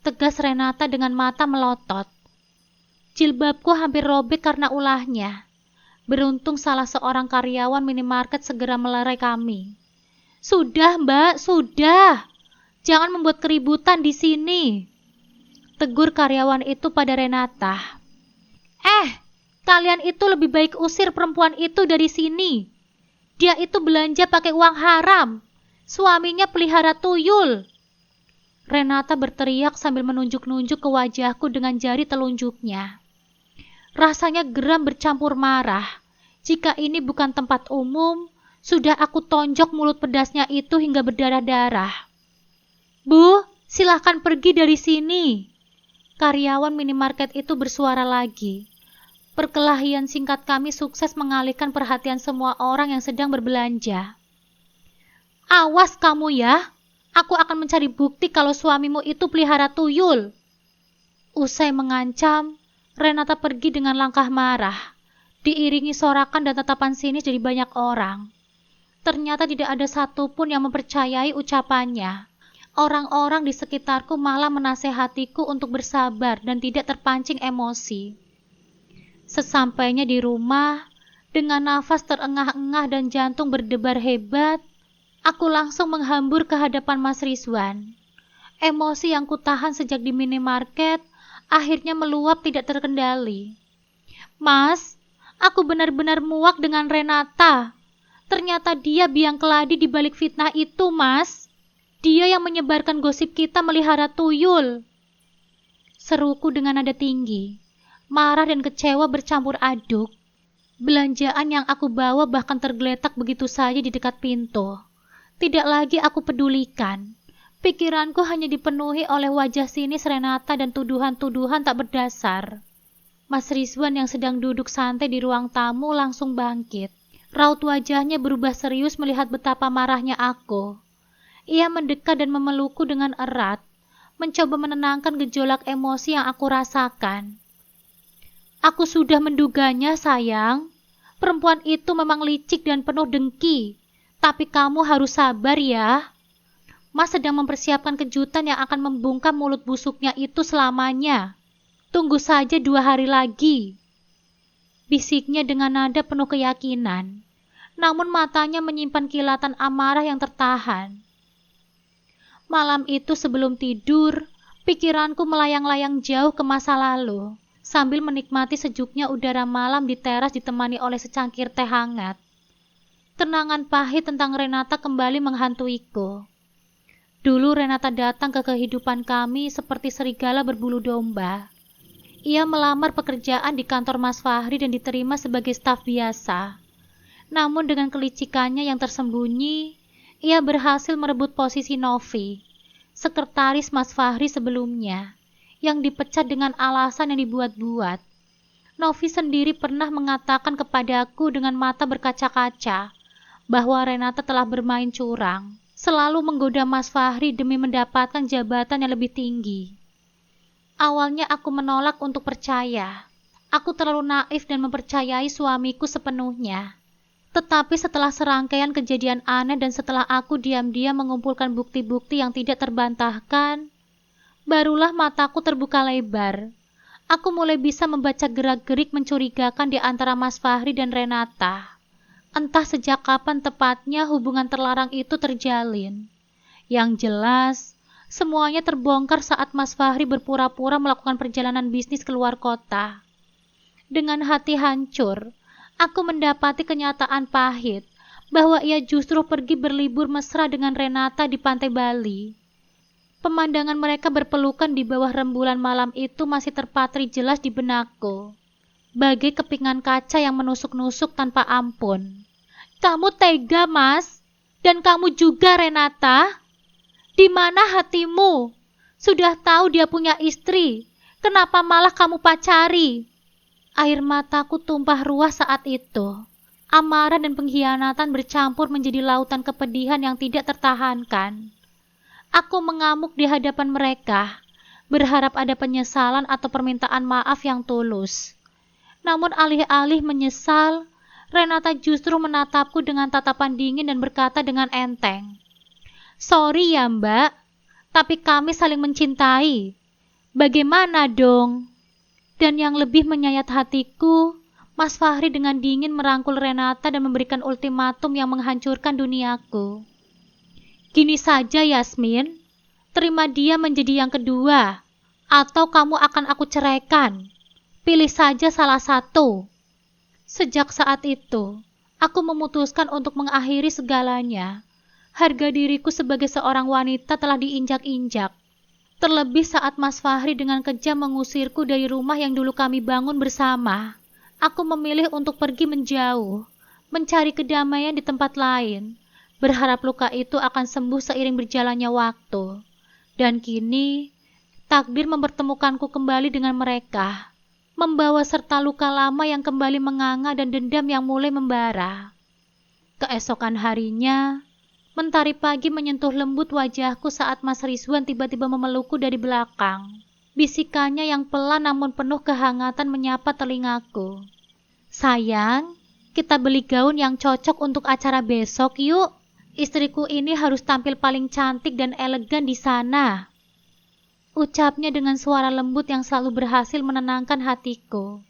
Tegas Renata dengan mata melotot. Jilbabku hampir robek karena ulahnya. Beruntung salah seorang karyawan minimarket segera melerai kami. Sudah mbak, sudah. Jangan membuat keributan di sini. Tegur karyawan itu pada Renata. Kalian itu lebih baik usir perempuan itu dari sini. Dia itu belanja pakai uang haram. Suaminya pelihara tuyul. Renata berteriak sambil menunjuk-nunjuk ke wajahku dengan jari telunjuknya. Rasanya geram bercampur marah. Jika ini bukan tempat umum, sudah aku tonjok mulut pedasnya itu hingga berdarah-darah. Bu, silahkan pergi dari sini. Karyawan minimarket itu bersuara lagi. Perkelahian singkat kami sukses mengalihkan perhatian semua orang yang sedang berbelanja. Awas kamu ya, aku akan mencari bukti kalau suamimu itu pelihara tuyul. Usai mengancam, Renata pergi dengan langkah marah, diiringi sorakan dan tatapan sinis dari banyak orang. Ternyata tidak ada satupun yang mempercayai ucapannya. Orang-orang di sekitarku malah menasehatiku untuk bersabar dan tidak terpancing emosi. Sesampainya di rumah, dengan nafas terengah-engah dan jantung berdebar hebat, aku langsung menghambur ke hadapan Mas Rizwan. Emosi yang kutahan sejak di minimarket akhirnya meluap tidak terkendali. Mas, aku benar-benar muak dengan Renata. Ternyata dia biang keladi di balik fitnah itu, Mas. Dia yang menyebarkan gosip kita melihara tuyul. Seruku dengan nada tinggi. Marah dan kecewa bercampur aduk. Belanjaan yang aku bawa bahkan tergeletak begitu saja di dekat pintu. Tidak lagi aku pedulikan. Pikiranku hanya dipenuhi oleh wajah sinis Renata dan tuduhan-tuduhan tak berdasar. Mas Rizwan yang sedang duduk santai di ruang tamu langsung bangkit. Raut wajahnya berubah serius melihat betapa marahnya aku. Ia mendekat dan memelukku dengan erat, mencoba menenangkan gejolak emosi yang aku rasakan. Aku sudah menduganya, sayang. Perempuan itu memang licik dan penuh dengki. Tapi kamu harus sabar ya. Mas sedang mempersiapkan kejutan yang akan membungkam mulut busuknya itu selamanya. Tunggu saja 2 hari lagi. Bisiknya dengan nada penuh keyakinan. Namun matanya menyimpan kilatan amarah yang tertahan. Malam itu sebelum tidur, pikiranku melayang-layang jauh ke masa lalu. Sambil menikmati sejuknya udara malam di teras ditemani oleh secangkir teh hangat. Kenangan pahit tentang Renata kembali menghantuiku. Dulu Renata datang ke kehidupan kami seperti serigala berbulu domba. Ia melamar pekerjaan di kantor Mas Fahri dan diterima sebagai staf biasa. Namun dengan kelicikannya yang tersembunyi, ia berhasil merebut posisi Novi, sekretaris Mas Fahri sebelumnya, yang dipecat dengan alasan yang dibuat-buat. Novi sendiri pernah mengatakan kepadaku dengan mata berkaca-kaca bahwa Renata telah bermain curang, selalu menggoda Mas Fahri demi mendapatkan jabatan yang lebih tinggi. Awalnya aku menolak untuk percaya. Aku terlalu naif dan mempercayai suamiku sepenuhnya. Tetapi setelah serangkaian kejadian aneh dan setelah aku diam-diam mengumpulkan bukti-bukti yang tidak terbantahkan, barulah mataku terbuka lebar. Aku mulai bisa membaca gerak-gerik mencurigakan di antara Mas Fahri dan Renata. Entah sejak kapan tepatnya hubungan terlarang itu terjalin. Yang jelas, semuanya terbongkar saat Mas Fahri berpura-pura melakukan perjalanan bisnis keluar kota. Dengan hati hancur, aku mendapati kenyataan pahit bahwa ia justru pergi berlibur mesra dengan Renata di pantai Bali. Pemandangan mereka berpelukan di bawah rembulan malam itu masih terpatri jelas di benakku, bagai kepingan kaca yang menusuk-nusuk tanpa ampun. Kamu tega, Mas, dan kamu juga, Renata. Di mana hatimu? Sudah tahu dia punya istri, kenapa malah kamu pacari? Air mataku tumpah ruah saat itu. Amarah dan pengkhianatan bercampur menjadi lautan kepedihan yang tidak tertahankan. Aku mengamuk di hadapan mereka, berharap ada penyesalan atau permintaan maaf yang tulus. Namun alih-alih menyesal, Renata justru menatapku dengan tatapan dingin dan berkata dengan enteng, "Sorry ya Mbak, tapi kami saling mencintai. Bagaimana dong?" Dan yang lebih menyayat hatiku, Mas Fahri dengan dingin merangkul Renata dan memberikan ultimatum yang menghancurkan duniaku. "Gini saja Yasmin, terima dia menjadi yang kedua, atau kamu akan aku ceraikan. Pilih saja salah satu." Sejak saat itu, aku memutuskan untuk mengakhiri segalanya. Harga diriku sebagai seorang wanita telah diinjak-injak. Terlebih saat Mas Fahri dengan kejam mengusirku dari rumah yang dulu kami bangun bersama. Aku memilih untuk pergi menjauh, mencari kedamaian di tempat lain, berharap luka itu akan sembuh seiring berjalannya waktu. Dan kini, takdir mempertemukanku kembali dengan mereka, membawa serta luka lama yang kembali menganga dan dendam yang mulai membara. Keesokan harinya, mentari pagi menyentuh lembut wajahku saat Mas Rizwan tiba-tiba memelukku dari belakang. Bisikannya yang pelan namun penuh kehangatan menyapa telingaku. "Sayang, kita beli gaun yang cocok untuk acara besok yuk. Istriku ini harus tampil paling cantik dan elegan di sana." Ucapnya dengan suara lembut yang selalu berhasil menenangkan hatiku.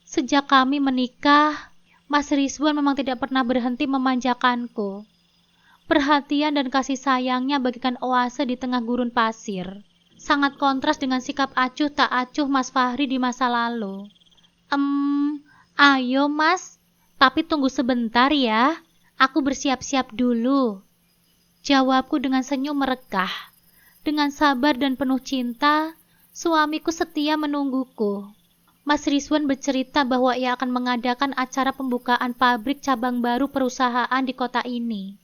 Sejak kami menikah, Mas Rizwan memang tidak pernah berhenti memanjakanku. Perhatian dan kasih sayangnya bagikan oase di tengah gurun pasir. Sangat kontras dengan sikap acuh tak acuh Mas Fahri di masa lalu. Ayo Mas, tapi tunggu sebentar ya. Aku bersiap-siap dulu." Jawabku dengan senyum merekah. Dengan sabar dan penuh cinta, suamiku setia menungguku. Mas Rizwan bercerita bahwa ia akan mengadakan acara pembukaan pabrik cabang baru perusahaan di kota ini.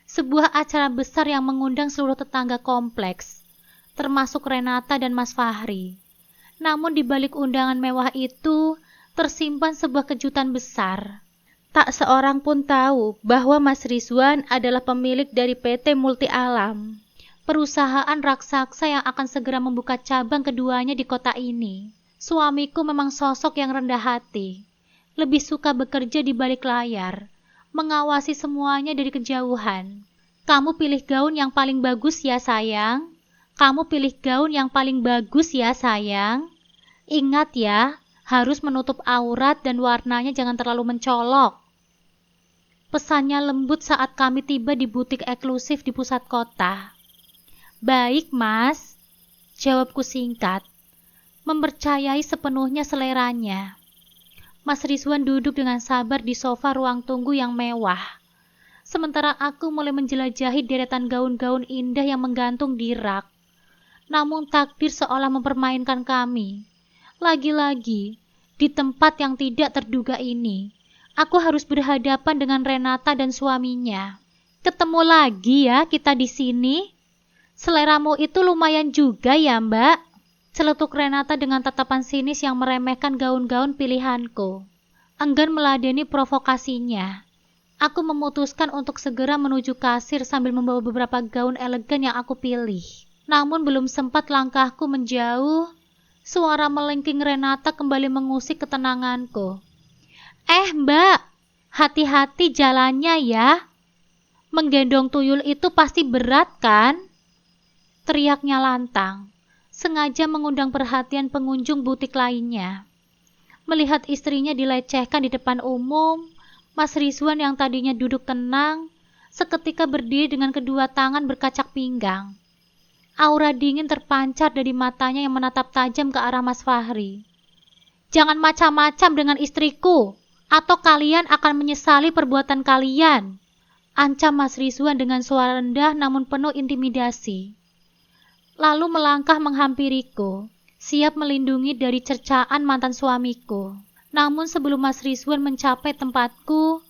Sebuah acara besar yang mengundang seluruh tetangga kompleks, termasuk Renata dan Mas Fahri. Namun di balik undangan mewah itu, tersimpan sebuah kejutan besar. Tak seorang pun tahu bahwa Mas Rizwan adalah pemilik dari PT Multi Alam, perusahaan raksasa yang akan segera membuka cabang keduanya di kota ini. Suamiku memang sosok yang rendah hati, lebih suka bekerja di balik layar, mengawasi semuanya dari kejauhan. "Kamu pilih gaun yang paling bagus ya sayang. Kamu pilih gaun yang paling bagus ya sayang. Ingat ya, harus menutup aurat dan warnanya jangan terlalu mencolok." Pesannya lembut saat kami tiba di butik eksklusif di pusat kota. "Baik Mas," jawabku singkat, mempercayai sepenuhnya seleranya. Mas Rizwan duduk dengan sabar di sofa ruang tunggu yang mewah. Sementara aku mulai menjelajahi deretan gaun-gaun indah yang menggantung di rak. Namun takdir seolah mempermainkan kami. Lagi-lagi, di tempat yang tidak terduga ini, aku harus berhadapan dengan Renata dan suaminya. "Ketemu lagi ya kita di sini. Seleramu itu lumayan juga ya Mbak," celetuk Renata dengan tatapan sinis yang meremehkan gaun-gaun pilihanku. Enggan meladeni provokasinya, aku memutuskan untuk segera menuju kasir sambil membawa beberapa gaun elegan yang aku pilih. Namun belum sempat langkahku menjauh, suara melengking Renata kembali mengusik ketenanganku. Mbak, hati-hati jalannya ya. Menggendong tuyul itu pasti berat kan?" Teriaknya lantang, sengaja mengundang perhatian pengunjung butik lainnya. Melihat istrinya dilecehkan di depan umum, Mas Rizwan yang tadinya duduk tenang, seketika berdiri dengan kedua tangan berkacak pinggang. Aura dingin terpancar dari matanya yang menatap tajam ke arah Mas Fahri. "Jangan macam-macam dengan istriku, atau kalian akan menyesali perbuatan kalian," ancam Mas Rizwan dengan suara rendah namun penuh intimidasi. Lalu melangkah menghampiriku, siap melindungi dari cercaan mantan suamiku. Namun sebelum Mas Rizwan mencapai tempatku,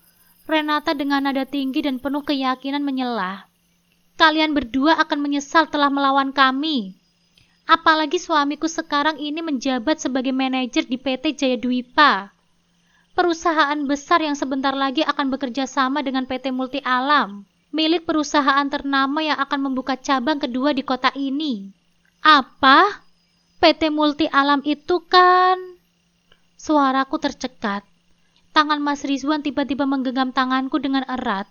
Renata dengan nada tinggi dan penuh keyakinan menyela. "Kalian berdua akan menyesal telah melawan kami. Apalagi suamiku sekarang ini menjabat sebagai manajer di PT Jaya Dwipa, perusahaan besar yang sebentar lagi akan bekerja sama dengan PT Multi Alam, milik perusahaan ternama yang akan membuka cabang kedua di kota ini." "Apa? PT Multi Alam itu kan?" Suaraku tercekat. Tangan Mas Rizwan tiba-tiba menggenggam tanganku dengan erat,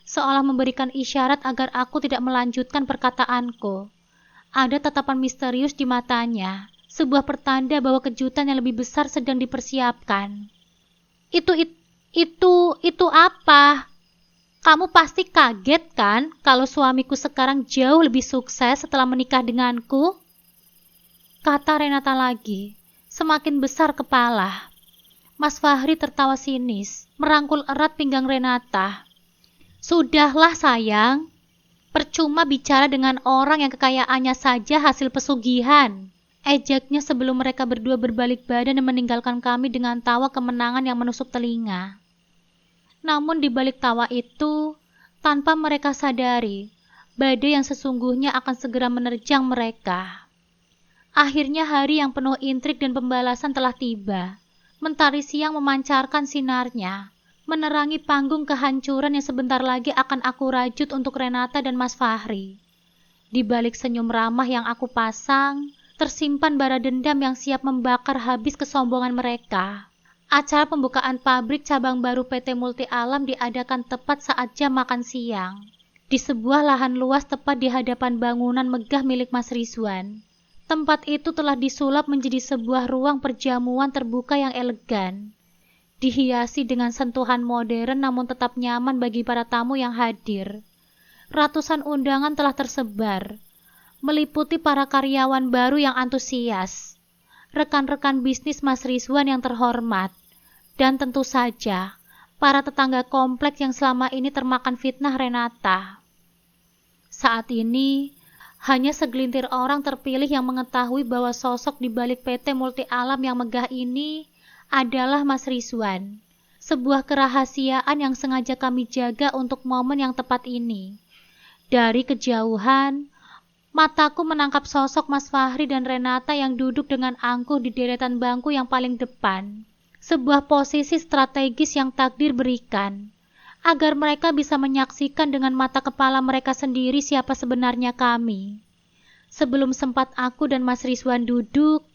seolah memberikan isyarat agar aku tidak melanjutkan perkataanku. Ada tatapan misterius di matanya, sebuah pertanda bahwa kejutan yang lebih besar sedang dipersiapkan. Itu apa? Kamu pasti kaget kan kalau suamiku sekarang jauh lebih sukses setelah menikah denganku?" Kata Renata lagi, semakin besar kepala. Mas Fahri tertawa sinis, merangkul erat pinggang Renata. "Sudahlah sayang, percuma bicara dengan orang yang kekayaannya saja hasil pesugihan," ejaknya sebelum mereka berdua berbalik badan dan meninggalkan kami dengan tawa kemenangan yang menusuk telinga. Namun di balik tawa itu, tanpa mereka sadari, badai yang sesungguhnya akan segera menerjang mereka. Akhirnya hari yang penuh intrik dan pembalasan telah tiba. Mentari siang memancarkan sinarnya, menerangi panggung kehancuran yang sebentar lagi akan aku rajut untuk Renata dan Mas Fahri. Di balik senyum ramah yang aku pasang, tersimpan bara dendam yang siap membakar habis kesombongan mereka. Acara pembukaan pabrik cabang baru PT Multi Alam diadakan tepat saat jam makan siang, di sebuah lahan luas tepat di hadapan bangunan megah milik Mas Rizwan. Tempat itu telah disulap menjadi sebuah ruang perjamuan terbuka yang elegan, dihiasi dengan sentuhan modern namun tetap nyaman bagi para tamu yang hadir. Ratusan undangan telah tersebar, meliputi para karyawan baru yang antusias, rekan-rekan bisnis Mas Rizwan yang terhormat, dan tentu saja para tetangga kompleks yang selama ini termakan fitnah Renata. Saat ini, hanya segelintir orang terpilih yang mengetahui bahwa sosok di balik PT Multi Alam yang megah ini adalah Mas Rizwan. Sebuah kerahasiaan yang sengaja kami jaga untuk momen yang tepat ini. Dari kejauhan, mataku menangkap sosok Mas Fahri dan Renata yang duduk dengan angkuh di deretan bangku yang paling depan. Sebuah posisi strategis yang takdir berikan, agar mereka bisa menyaksikan dengan mata kepala mereka sendiri siapa sebenarnya kami. Sebelum sempat aku dan Mas Rizwan duduk,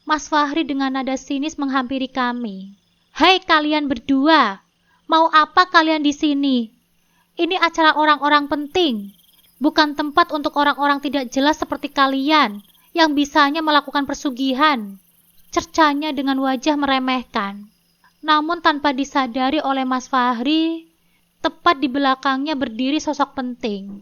Mas Fahri dengan nada sinis menghampiri kami. "Hei kalian berdua, mau apa kalian di sini? Ini acara orang-orang penting, bukan tempat untuk orang-orang tidak jelas seperti kalian yang bisanya melakukan persugihan," cercanya dengan wajah meremehkan. Namun tanpa disadari oleh Mas Fahri, tepat di belakangnya berdiri sosok penting,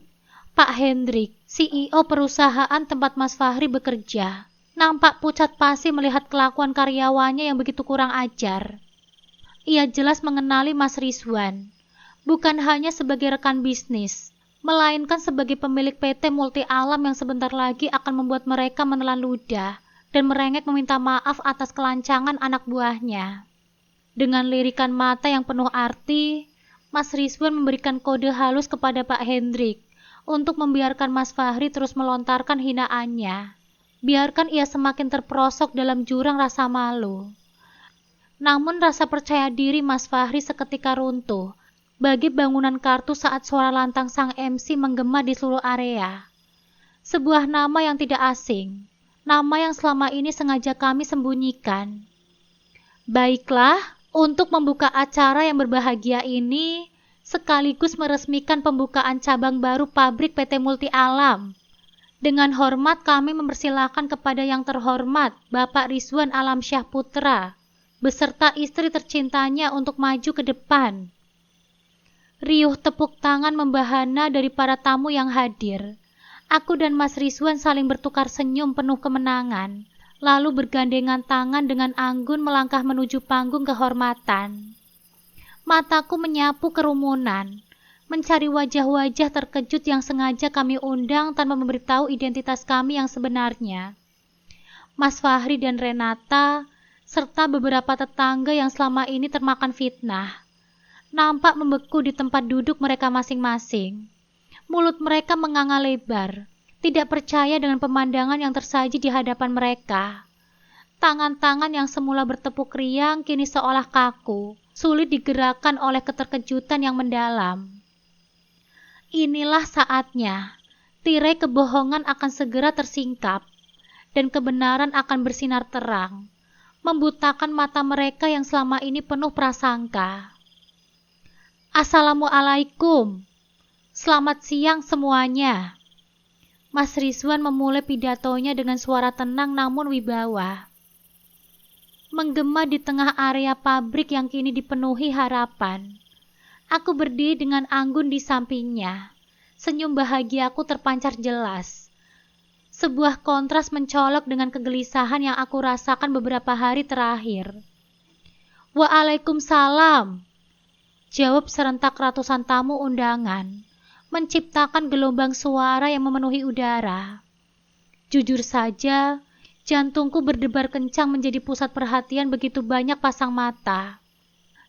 Pak Hendrik, CEO perusahaan tempat Mas Fahri bekerja. Nampak pucat pasi melihat kelakuan karyawannya yang begitu kurang ajar. Ia jelas mengenali Mas Rizwan, bukan hanya sebagai rekan bisnis, melainkan sebagai pemilik PT Multi Alam yang sebentar lagi akan membuat mereka menelan ludah dan merengek meminta maaf atas kelancangan anak buahnya. Dengan lirikan mata yang penuh arti, Mas Rizwan memberikan kode halus kepada Pak Hendrik untuk membiarkan Mas Fahri terus melontarkan hinaannya. Biarkan ia semakin terperosok dalam jurang rasa malu. Namun rasa percaya diri Mas Fahri seketika runtuh bagi bangunan kartu saat suara lantang sang MC menggema di seluruh area. Sebuah nama yang tidak asing, nama yang selama ini sengaja kami sembunyikan. Baiklah, untuk membuka acara yang berbahagia ini, sekaligus meresmikan pembukaan cabang baru pabrik PT Multi Alam. Dengan hormat kami mempersilahkan kepada yang terhormat Bapak Rizwan Alamsyah Putra, beserta istri tercintanya untuk maju ke depan. Riuh tepuk tangan membahana dari para tamu yang hadir. Aku dan Mas Rizwan saling bertukar senyum penuh kemenangan, lalu bergandengan tangan dengan anggun melangkah menuju panggung kehormatan. Mataku menyapu kerumunan, mencari wajah-wajah terkejut yang sengaja kami undang tanpa memberitahu identitas kami yang sebenarnya. Mas Fahri dan Renata, serta beberapa tetangga yang selama ini termakan fitnah, nampak membeku di tempat duduk mereka masing-masing. Mulut mereka menganga lebar, tidak percaya dengan pemandangan yang tersaji di hadapan mereka. Tangan-tangan yang semula bertepuk riang kini seolah kaku, sulit digerakkan oleh keterkejutan yang mendalam. Inilah saatnya, tirai kebohongan akan segera tersingkap, dan kebenaran akan bersinar terang, membutakan mata mereka yang selama ini penuh prasangka. Assalamualaikum. Selamat siang semuanya. Mas Rizwan memulai pidatonya dengan suara tenang namun wibawa. Menggema di tengah area pabrik yang kini dipenuhi harapan. Aku berdiri dengan anggun di sampingnya. Senyum bahagiaku terpancar jelas. Sebuah kontras mencolok dengan kegelisahan yang aku rasakan beberapa hari terakhir. Waalaikumsalam. Jawab serentak ratusan tamu undangan, menciptakan gelombang suara yang memenuhi udara. Jujur saja, jantungku berdebar kencang menjadi pusat perhatian begitu banyak pasang mata.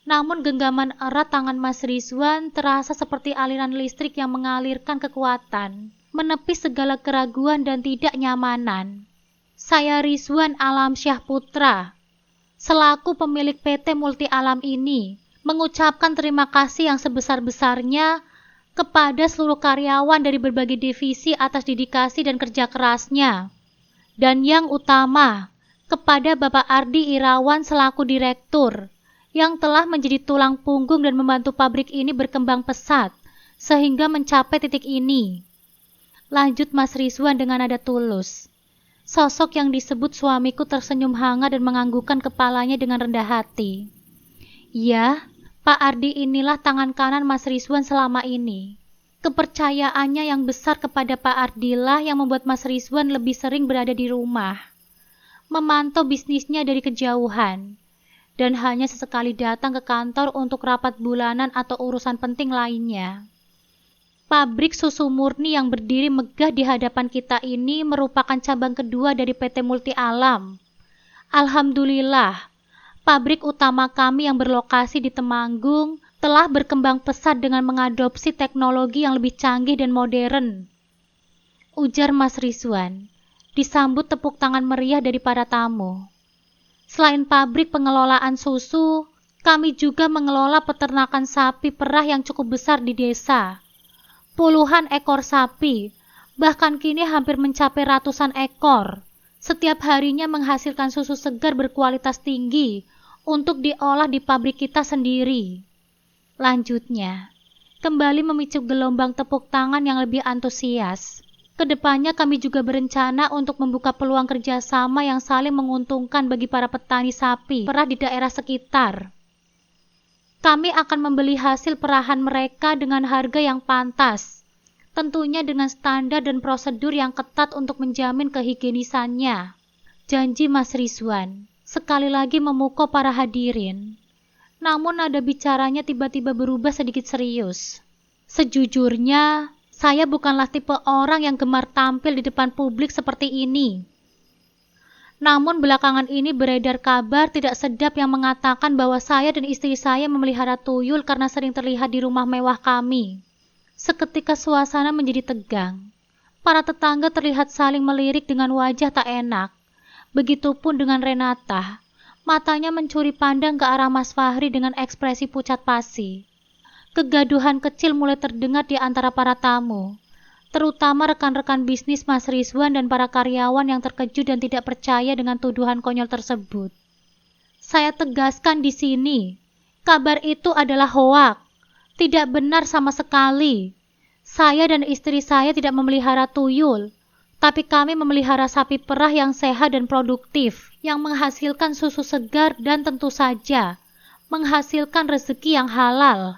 Namun genggaman erat tangan Mas Rizwan terasa seperti aliran listrik yang mengalirkan kekuatan, menepis segala keraguan dan tidak nyamanan. Saya Rizwan Alamsyah Putra, selaku pemilik PT Multi Alam ini, mengucapkan terima kasih yang sebesar-besarnya kepada seluruh karyawan dari berbagai divisi atas dedikasi dan kerja kerasnya. Dan yang utama, kepada Bapak Ardi Irawan selaku direktur, yang telah menjadi tulang punggung dan membantu pabrik ini berkembang pesat, sehingga mencapai titik ini. Lanjut Mas Rizwan dengan nada tulus. Sosok yang disebut suamiku tersenyum hangat dan menganggukkan kepalanya dengan rendah hati. Ya, Pak Ardi inilah tangan kanan Mas Rizwan selama ini. Kepercayaannya yang besar kepada Pak Ardilah yang membuat Mas Rizwan lebih sering berada di rumah, memantau bisnisnya dari kejauhan, dan hanya sesekali datang ke kantor untuk rapat bulanan atau urusan penting lainnya. Pabrik susu murni yang berdiri megah di hadapan kita ini merupakan cabang kedua dari PT Multi Alam. Alhamdulillah, pabrik utama kami yang berlokasi di Temanggung telah berkembang pesat dengan mengadopsi teknologi yang lebih canggih dan modern. Ujar Mas Rizwan, disambut tepuk tangan meriah dari para tamu. Selain pabrik pengelolaan susu, kami juga mengelola peternakan sapi perah yang cukup besar di desa. Puluhan ekor sapi, bahkan kini hampir mencapai ratusan ekor. Setiap harinya menghasilkan susu segar berkualitas tinggi untuk diolah di pabrik kita sendiri. Lanjutnya, kembali memicu gelombang tepuk tangan yang lebih antusias. Kedepannya kami juga berencana untuk membuka peluang kerjasama yang saling menguntungkan bagi para petani sapi perah di daerah sekitar. Kami akan membeli hasil perahan mereka dengan harga yang pantas, tentunya dengan standar dan prosedur yang ketat untuk menjamin kehigienisannya. Janji Mas Rizwan, sekali lagi memukau para hadirin. Namun nada bicaranya tiba-tiba berubah sedikit serius. Sejujurnya, saya bukanlah tipe orang yang gemar tampil di depan publik seperti ini. Namun belakangan ini beredar kabar tidak sedap yang mengatakan bahwa saya dan istri saya memelihara tuyul karena sering terlihat di rumah mewah kami. Seketika suasana menjadi tegang. Para tetangga terlihat saling melirik dengan wajah tak enak. Begitupun dengan Renata. Matanya mencuri pandang ke arah Mas Fahri dengan ekspresi pucat pasi. Kegaduhan kecil mulai terdengar di antara para tamu, terutama rekan-rekan bisnis Mas Rizwan dan para karyawan yang terkejut dan tidak percaya dengan tuduhan konyol tersebut. Saya tegaskan di sini, kabar itu adalah hoak, tidak benar sama sekali. Saya dan istri saya tidak memelihara tuyul, tapi kami memelihara sapi perah yang sehat dan produktif, yang menghasilkan susu segar dan tentu saja menghasilkan rezeki yang halal.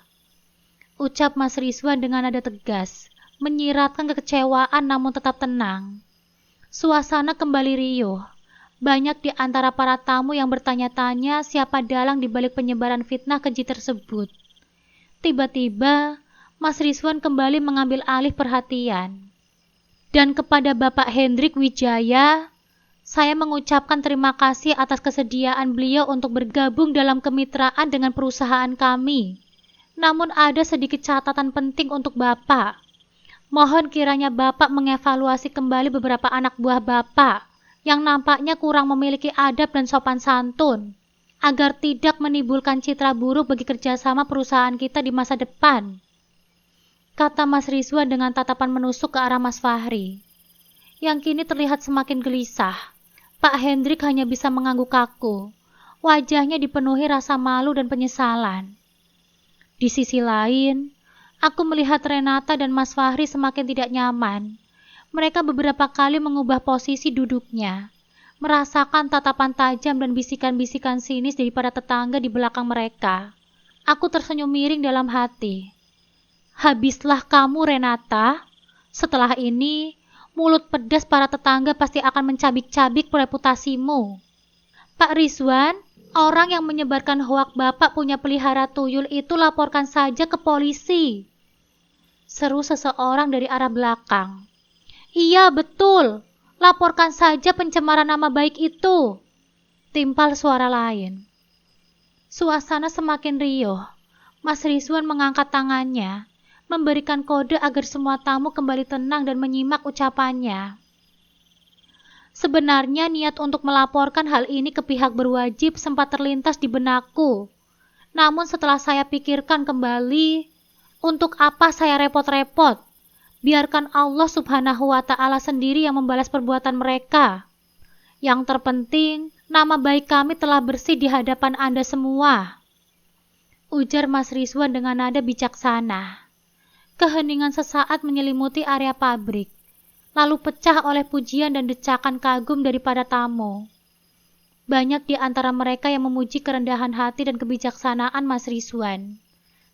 ucap Mas Rizwan dengan nada tegas, menyiratkan kekecewaan namun tetap tenang. Suasana kembali riuh. Banyak di antara para tamu yang bertanya-tanya siapa dalang di balik penyebaran fitnah keji tersebut. Tiba-tiba, Mas Rizwan kembali mengambil alih perhatian. Dan kepada Bapak Hendrik Wijaya, saya mengucapkan terima kasih atas kesediaan beliau untuk bergabung dalam kemitraan dengan perusahaan kami. Namun ada sedikit catatan penting untuk Bapak. Mohon kiranya Bapak mengevaluasi kembali beberapa anak buah Bapak yang nampaknya kurang memiliki adab dan sopan santun, agar tidak menimbulkan citra buruk bagi kerjasama perusahaan kita di masa depan, kata Mas Rizwan dengan tatapan menusuk ke arah Mas Fahri, yang kini terlihat semakin gelisah. Pak Hendrik hanya bisa mengangguk kaku. Wajahnya dipenuhi rasa malu dan penyesalan. Di sisi lain, aku melihat Renata dan Mas Fahri semakin tidak nyaman. Mereka beberapa kali mengubah posisi duduknya, merasakan tatapan tajam dan bisikan-bisikan sinis daripada tetangga di belakang mereka. Aku tersenyum miring dalam hati. Habislah kamu, Renata. Setelah ini, mulut pedas para tetangga pasti akan mencabik-cabik reputasimu. Pak Rizwan, orang yang menyebarkan hoak Bapak punya pelihara tuyul itu laporkan saja ke polisi, seru seseorang dari arah belakang. Iya, betul. Laporkan saja pencemaran nama baik itu, timpal suara lain. Suasana semakin riuh. Mas Rizwan mengangkat tangannya, memberikan kode agar semua tamu kembali tenang dan menyimak ucapannya. Sebenarnya niat untuk melaporkan hal ini ke pihak berwajib sempat terlintas di benakku. Namun setelah saya pikirkan kembali, untuk apa saya repot-repot? Biarkan Allah Subhanahu wa Ta'ala sendiri yang membalas perbuatan mereka. Yang terpenting, nama baik kami telah bersih di hadapan Anda semua, ujar Mas Rizwan dengan nada bijaksana. Keheningan sesaat menyelimuti area pabrik, lalu pecah oleh pujian dan decakan kagum daripada tamu. Banyak di antara mereka yang memuji kerendahan hati dan kebijaksanaan Mas Rizwan,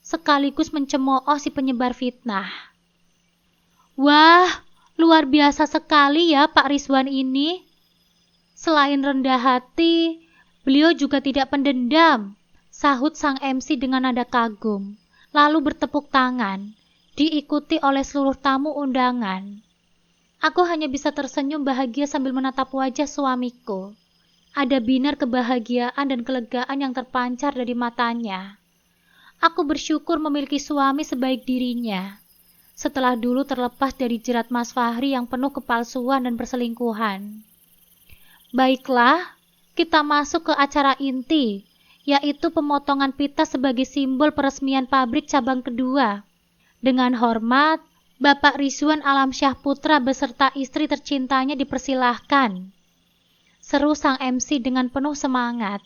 sekaligus mencemooh si penyebar fitnah. Wah, luar biasa sekali ya Pak Rizwan ini. Selain rendah hati, beliau juga tidak pendendam, sahut sang MC dengan nada kagum, lalu bertepuk tangan, diikuti oleh seluruh tamu undangan. Aku hanya bisa tersenyum bahagia sambil menatap wajah suamiku. Ada binar kebahagiaan dan kelegaan yang terpancar dari matanya. Aku bersyukur memiliki suami sebaik dirinya, setelah dulu terlepas dari jerat Mas Fahri yang penuh kepalsuan dan perselingkuhan. Baiklah, kita masuk ke acara inti, yaitu pemotongan pita sebagai simbol peresmian pabrik cabang kedua. Dengan hormat, Bapak Rizwan Alamsyah Putra beserta istri tercintanya dipersilahkan, seru sang MC dengan penuh semangat.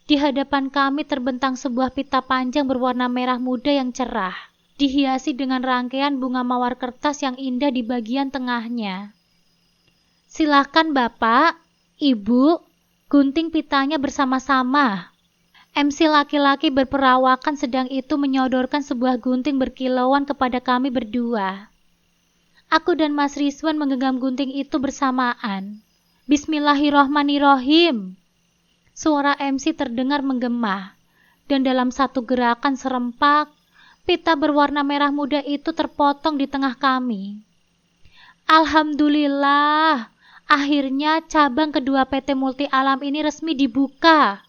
Di hadapan kami terbentang sebuah pita panjang berwarna merah muda yang cerah, dihiasi dengan rangkaian bunga mawar kertas yang indah di bagian tengahnya. Silahkan Bapak, Ibu, gunting pitanya bersama-sama. MC laki-laki berperawakan sedang itu menyodorkan sebuah gunting berkilauan kepada kami berdua. Aku dan Mas Rizwan menggenggam gunting itu bersamaan. Bismillahirrohmanirrohim. Suara MC terdengar menggema, dan dalam satu gerakan serempak, pita berwarna merah muda itu terpotong di tengah kami. Alhamdulillah, akhirnya cabang kedua PT Multi Alam ini resmi dibuka.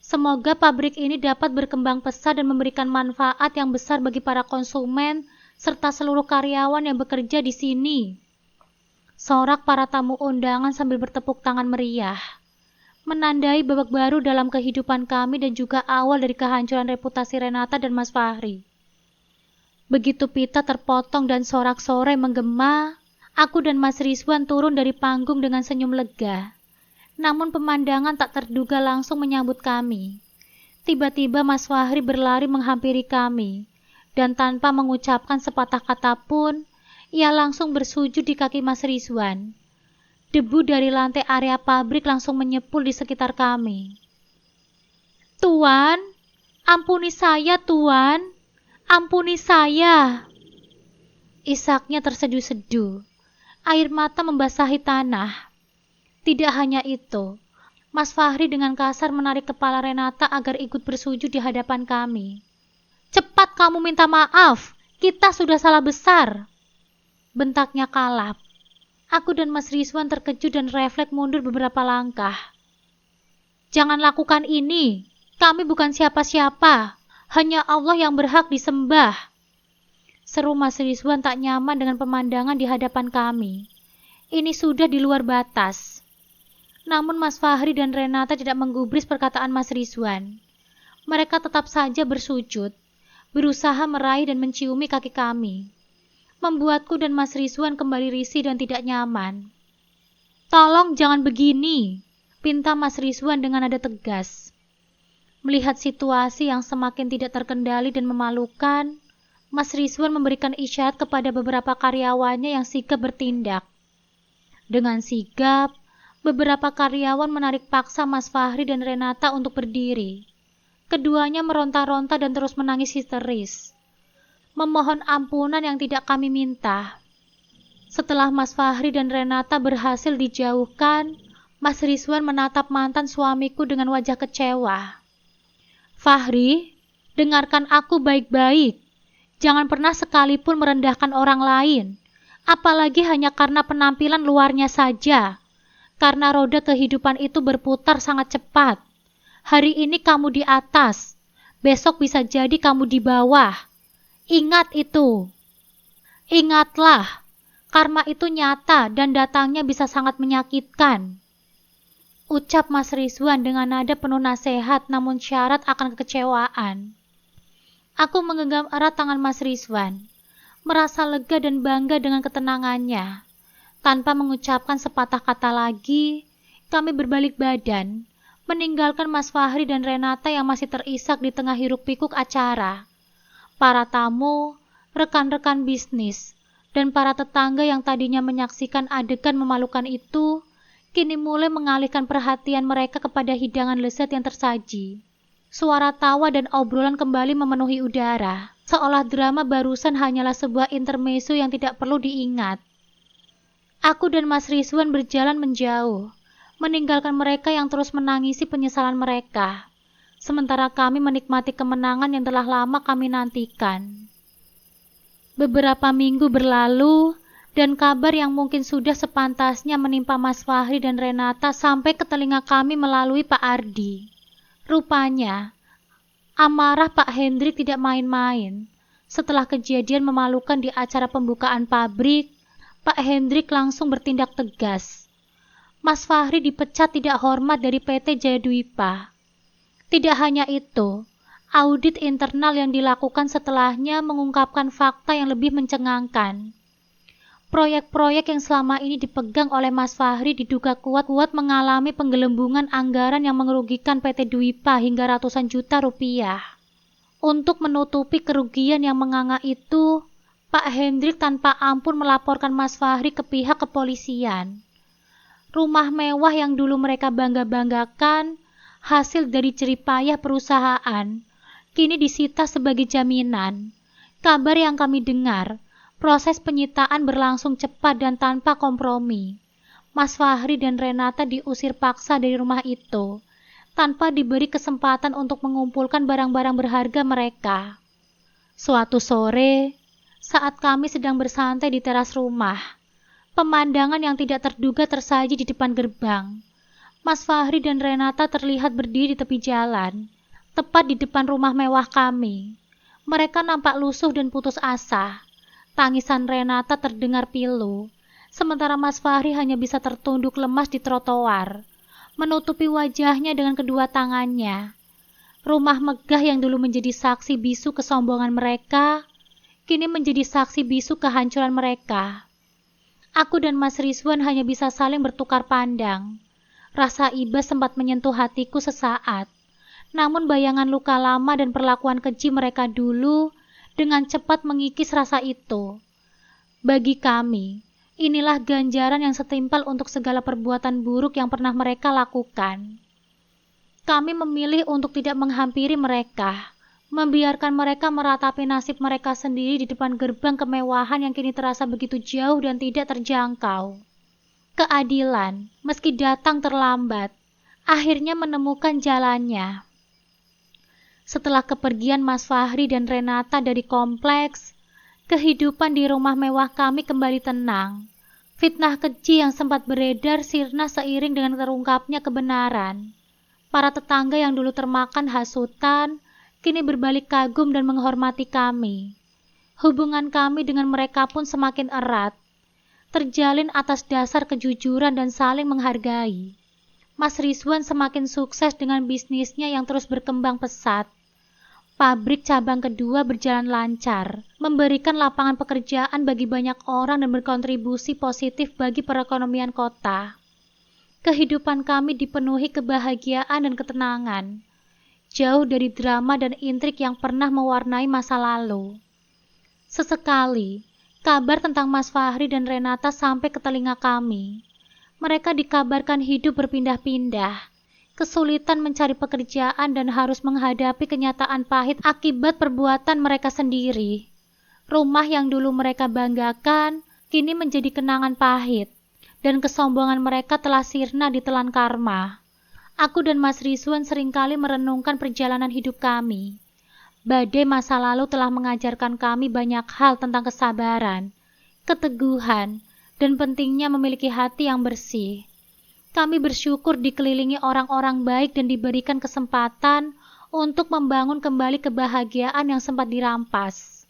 Semoga pabrik ini dapat berkembang pesat dan memberikan manfaat yang besar bagi para konsumen serta seluruh karyawan yang bekerja di sini. Sorak para tamu undangan sambil bertepuk tangan meriah, menandai babak baru dalam kehidupan kami dan juga awal dari kehancuran reputasi Renata dan Mas Fahri. Begitu pita terpotong dan sorak-sorai menggema, aku dan Mas Rizwan turun dari panggung dengan senyum lega. Namun pemandangan tak terduga langsung menyambut kami. Tiba-tiba Mas Fahri berlari menghampiri kami, dan tanpa mengucapkan sepatah kata pun, ia langsung bersujud di kaki Mas Rizwan. Debu dari lantai area pabrik langsung menyepul di sekitar kami. Tuan, ampuni saya Tuan. Ampuni saya. Isaknya terseduh-seduh. Air mata membasahi tanah. Tidak hanya itu, Mas Fahri dengan kasar menarik kepala Renata agar ikut bersujud di hadapan kami. Cepat kamu minta maaf, kita sudah salah besar. Bentaknya kalap. Aku dan Mas Rizwan terkejut dan refleks mundur beberapa langkah. Jangan lakukan ini, kami bukan siapa-siapa, hanya Allah yang berhak disembah. Seru Mas Rizwan tak nyaman dengan pemandangan di hadapan kami. Ini sudah di luar batas. Namun Mas Fahri dan Renata tidak menggubris perkataan Mas Rizwan. Mereka tetap saja bersujud, berusaha meraih dan menciumi kaki kami. Membuatku dan Mas Rizwan kembali risih dan tidak nyaman. Tolong jangan begini, pinta Mas Rizwan dengan nada tegas. Melihat situasi yang semakin tidak terkendali dan memalukan, Mas Rizwan memberikan isyarat kepada beberapa karyawannya yang sigap bertindak. Dengan sigap, beberapa karyawan menarik paksa Mas Fahri dan Renata untuk berdiri. Keduanya meronta-ronta dan terus menangis histeris, memohon ampunan yang tidak kami minta. Setelah Mas Fahri dan Renata berhasil dijauhkan, Mas Rizwan menatap mantan suamiku dengan wajah kecewa. Fahri, dengarkan aku baik-baik. Jangan pernah sekalipun merendahkan orang lain, apalagi hanya karena penampilan luarnya saja. Karena roda kehidupan itu berputar sangat cepat. Hari ini kamu di atas, besok bisa jadi kamu di bawah. Ingat itu. Ingatlah, karma itu nyata dan datangnya bisa sangat menyakitkan. Ucap Mas Rizwan dengan nada penuh nasihat namun syarat akan kekecewaan. Aku menggenggam erat tangan Mas Rizwan, merasa lega dan bangga dengan ketenangannya. Tanpa mengucapkan sepatah kata lagi, kami berbalik badan, meninggalkan Mas Fahri dan Renata yang masih terisak di tengah hiruk-pikuk acara. Para tamu, rekan-rekan bisnis, dan para tetangga yang tadinya menyaksikan adegan memalukan itu, kini mulai mengalihkan perhatian mereka kepada hidangan lezat yang tersaji. Suara tawa dan obrolan kembali memenuhi udara, seolah drama barusan hanyalah sebuah intermezzo yang tidak perlu diingat. Aku dan Mas Rizwan berjalan menjauh, meninggalkan mereka yang terus menangisi penyesalan mereka, sementara kami menikmati kemenangan yang telah lama kami nantikan. Beberapa minggu berlalu, dan kabar yang mungkin sudah sepantasnya menimpa Mas Fahri dan Renata sampai ke telinga kami melalui Pak Ardi. Rupanya, amarah Pak Hendrik tidak main-main. Setelah kejadian memalukan di acara pembukaan pabrik, Pak Hendrik langsung bertindak tegas. Mas Fahri dipecat tidak hormat dari PT Jaya Dwipa. Tidak hanya itu, audit internal yang dilakukan setelahnya mengungkapkan fakta yang lebih mencengangkan. Proyek-proyek yang selama ini dipegang oleh Mas Fahri diduga kuat-kuat mengalami penggelembungan anggaran yang merugikan PT Dwipa hingga ratusan juta rupiah. Untuk menutupi kerugian yang menganga itu, Pak Hendrik tanpa ampun melaporkan Mas Fahri ke pihak kepolisian. Rumah mewah yang dulu mereka bangga-banggakan, hasil dari jeripayah perusahaan, kini disita sebagai jaminan. Kabar yang kami dengar, proses penyitaan berlangsung cepat dan tanpa kompromi. Mas Fahri dan Renata diusir paksa dari rumah itu, tanpa diberi kesempatan untuk mengumpulkan barang-barang berharga mereka. Suatu sore, saat kami sedang bersantai di teras rumah, pemandangan yang tidak terduga tersaji di depan gerbang. Mas Fahri dan Renata terlihat berdiri di tepi jalan, tepat di depan rumah mewah kami. Mereka nampak lusuh dan putus asa. Tangisan Renata terdengar pilu, sementara Mas Fahri hanya bisa tertunduk lemas di trotoar, menutupi wajahnya dengan kedua tangannya. Rumah megah yang dulu menjadi saksi bisu kesombongan mereka, kini menjadi saksi bisu kehancuran mereka. Aku dan Mas Rizwan hanya bisa saling bertukar pandang. Rasa iba sempat menyentuh hatiku sesaat, namun bayangan luka lama dan perlakuan keji mereka dulu dengan cepat mengikis rasa itu. Bagi kami, inilah ganjaran yang setimpal untuk segala perbuatan buruk yang pernah mereka lakukan. Kami memilih untuk tidak menghampiri mereka, membiarkan mereka meratapi nasib mereka sendiri di depan gerbang kemewahan yang kini terasa begitu jauh dan tidak terjangkau. Keadilan, meski datang terlambat, akhirnya menemukan jalannya. Setelah kepergian Mas Fahri dan Renata dari kompleks, kehidupan di rumah mewah kami kembali tenang. Fitnah keji yang sempat beredar sirna seiring dengan terungkapnya kebenaran. Para tetangga yang dulu termakan hasutan, kini berbalik kagum dan menghormati kami. Hubungan kami dengan mereka pun semakin erat, terjalin atas dasar kejujuran dan saling menghargai. Mas Rizwan semakin sukses dengan bisnisnya yang terus berkembang pesat. Pabrik cabang kedua berjalan lancar, memberikan lapangan pekerjaan bagi banyak orang dan berkontribusi positif bagi perekonomian kota. Kehidupan kami dipenuhi kebahagiaan dan ketenangan, jauh dari drama dan intrik yang pernah mewarnai masa lalu. Sesekali, kabar tentang Mas Fahri dan Renata sampai ke telinga kami. Mereka dikabarkan hidup berpindah-pindah, kesulitan mencari pekerjaan dan harus menghadapi kenyataan pahit akibat perbuatan mereka sendiri. Rumah yang dulu mereka banggakan, kini menjadi kenangan pahit, dan kesombongan mereka telah sirna ditelan karma. Aku dan Mas Rizwan seringkali merenungkan perjalanan hidup kami. Badai masa lalu telah mengajarkan kami banyak hal tentang kesabaran, keteguhan, dan pentingnya memiliki hati yang bersih. Kami bersyukur dikelilingi orang-orang baik dan diberikan kesempatan untuk membangun kembali kebahagiaan yang sempat dirampas.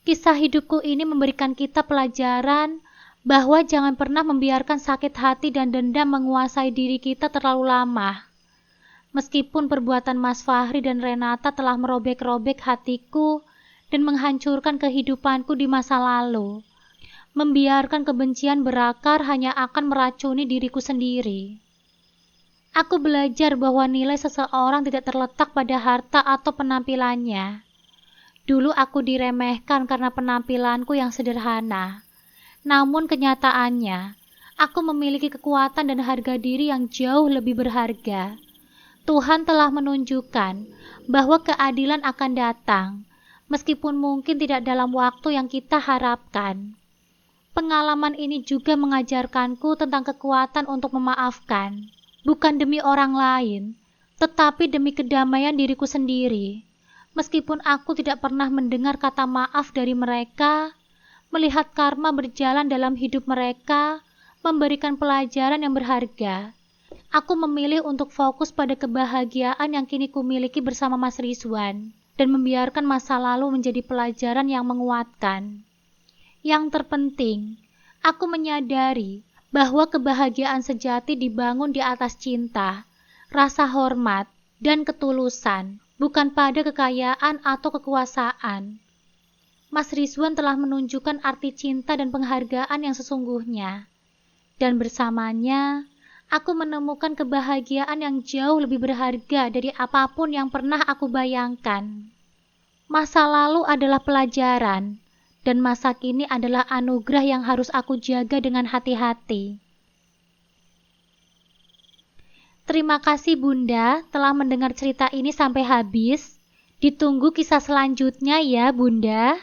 Kisah hidupku ini memberikan kita pelajaran bahwa jangan pernah membiarkan sakit hati dan dendam menguasai diri kita terlalu lama. Meskipun perbuatan Mas Fahri dan Renata telah merobek-robek hatiku dan menghancurkan kehidupanku di masa lalu, membiarkan kebencian berakar hanya akan meracuni diriku sendiri. Aku belajar bahwa nilai seseorang tidak terletak pada harta atau penampilannya. Dulu aku diremehkan karena penampilanku yang sederhana. Namun kenyataannya, aku memiliki kekuatan dan harga diri yang jauh lebih berharga. Tuhan telah menunjukkan bahwa keadilan akan datang, meskipun mungkin tidak dalam waktu yang kita harapkan. Pengalaman ini juga mengajarkanku tentang kekuatan untuk memaafkan, bukan demi orang lain, tetapi demi kedamaian diriku sendiri. Meskipun aku tidak pernah mendengar kata maaf dari mereka, melihat karma berjalan dalam hidup mereka, memberikan pelajaran yang berharga. Aku memilih untuk fokus pada kebahagiaan yang kini kumiliki bersama Mas Rizwan, dan membiarkan masa lalu menjadi pelajaran yang menguatkan. Yang terpenting, aku menyadari bahwa kebahagiaan sejati dibangun di atas cinta, rasa hormat, dan ketulusan, bukan pada kekayaan atau kekuasaan. Mas Rizwan telah menunjukkan arti cinta dan penghargaan yang sesungguhnya. Dan bersamanya, aku menemukan kebahagiaan yang jauh lebih berharga dari apapun yang pernah aku bayangkan. Masa lalu adalah pelajaran, dan masa kini adalah anugerah yang harus aku jaga dengan hati-hati. Terima kasih Bunda telah mendengar cerita ini sampai habis. Ditunggu kisah selanjutnya ya Bunda.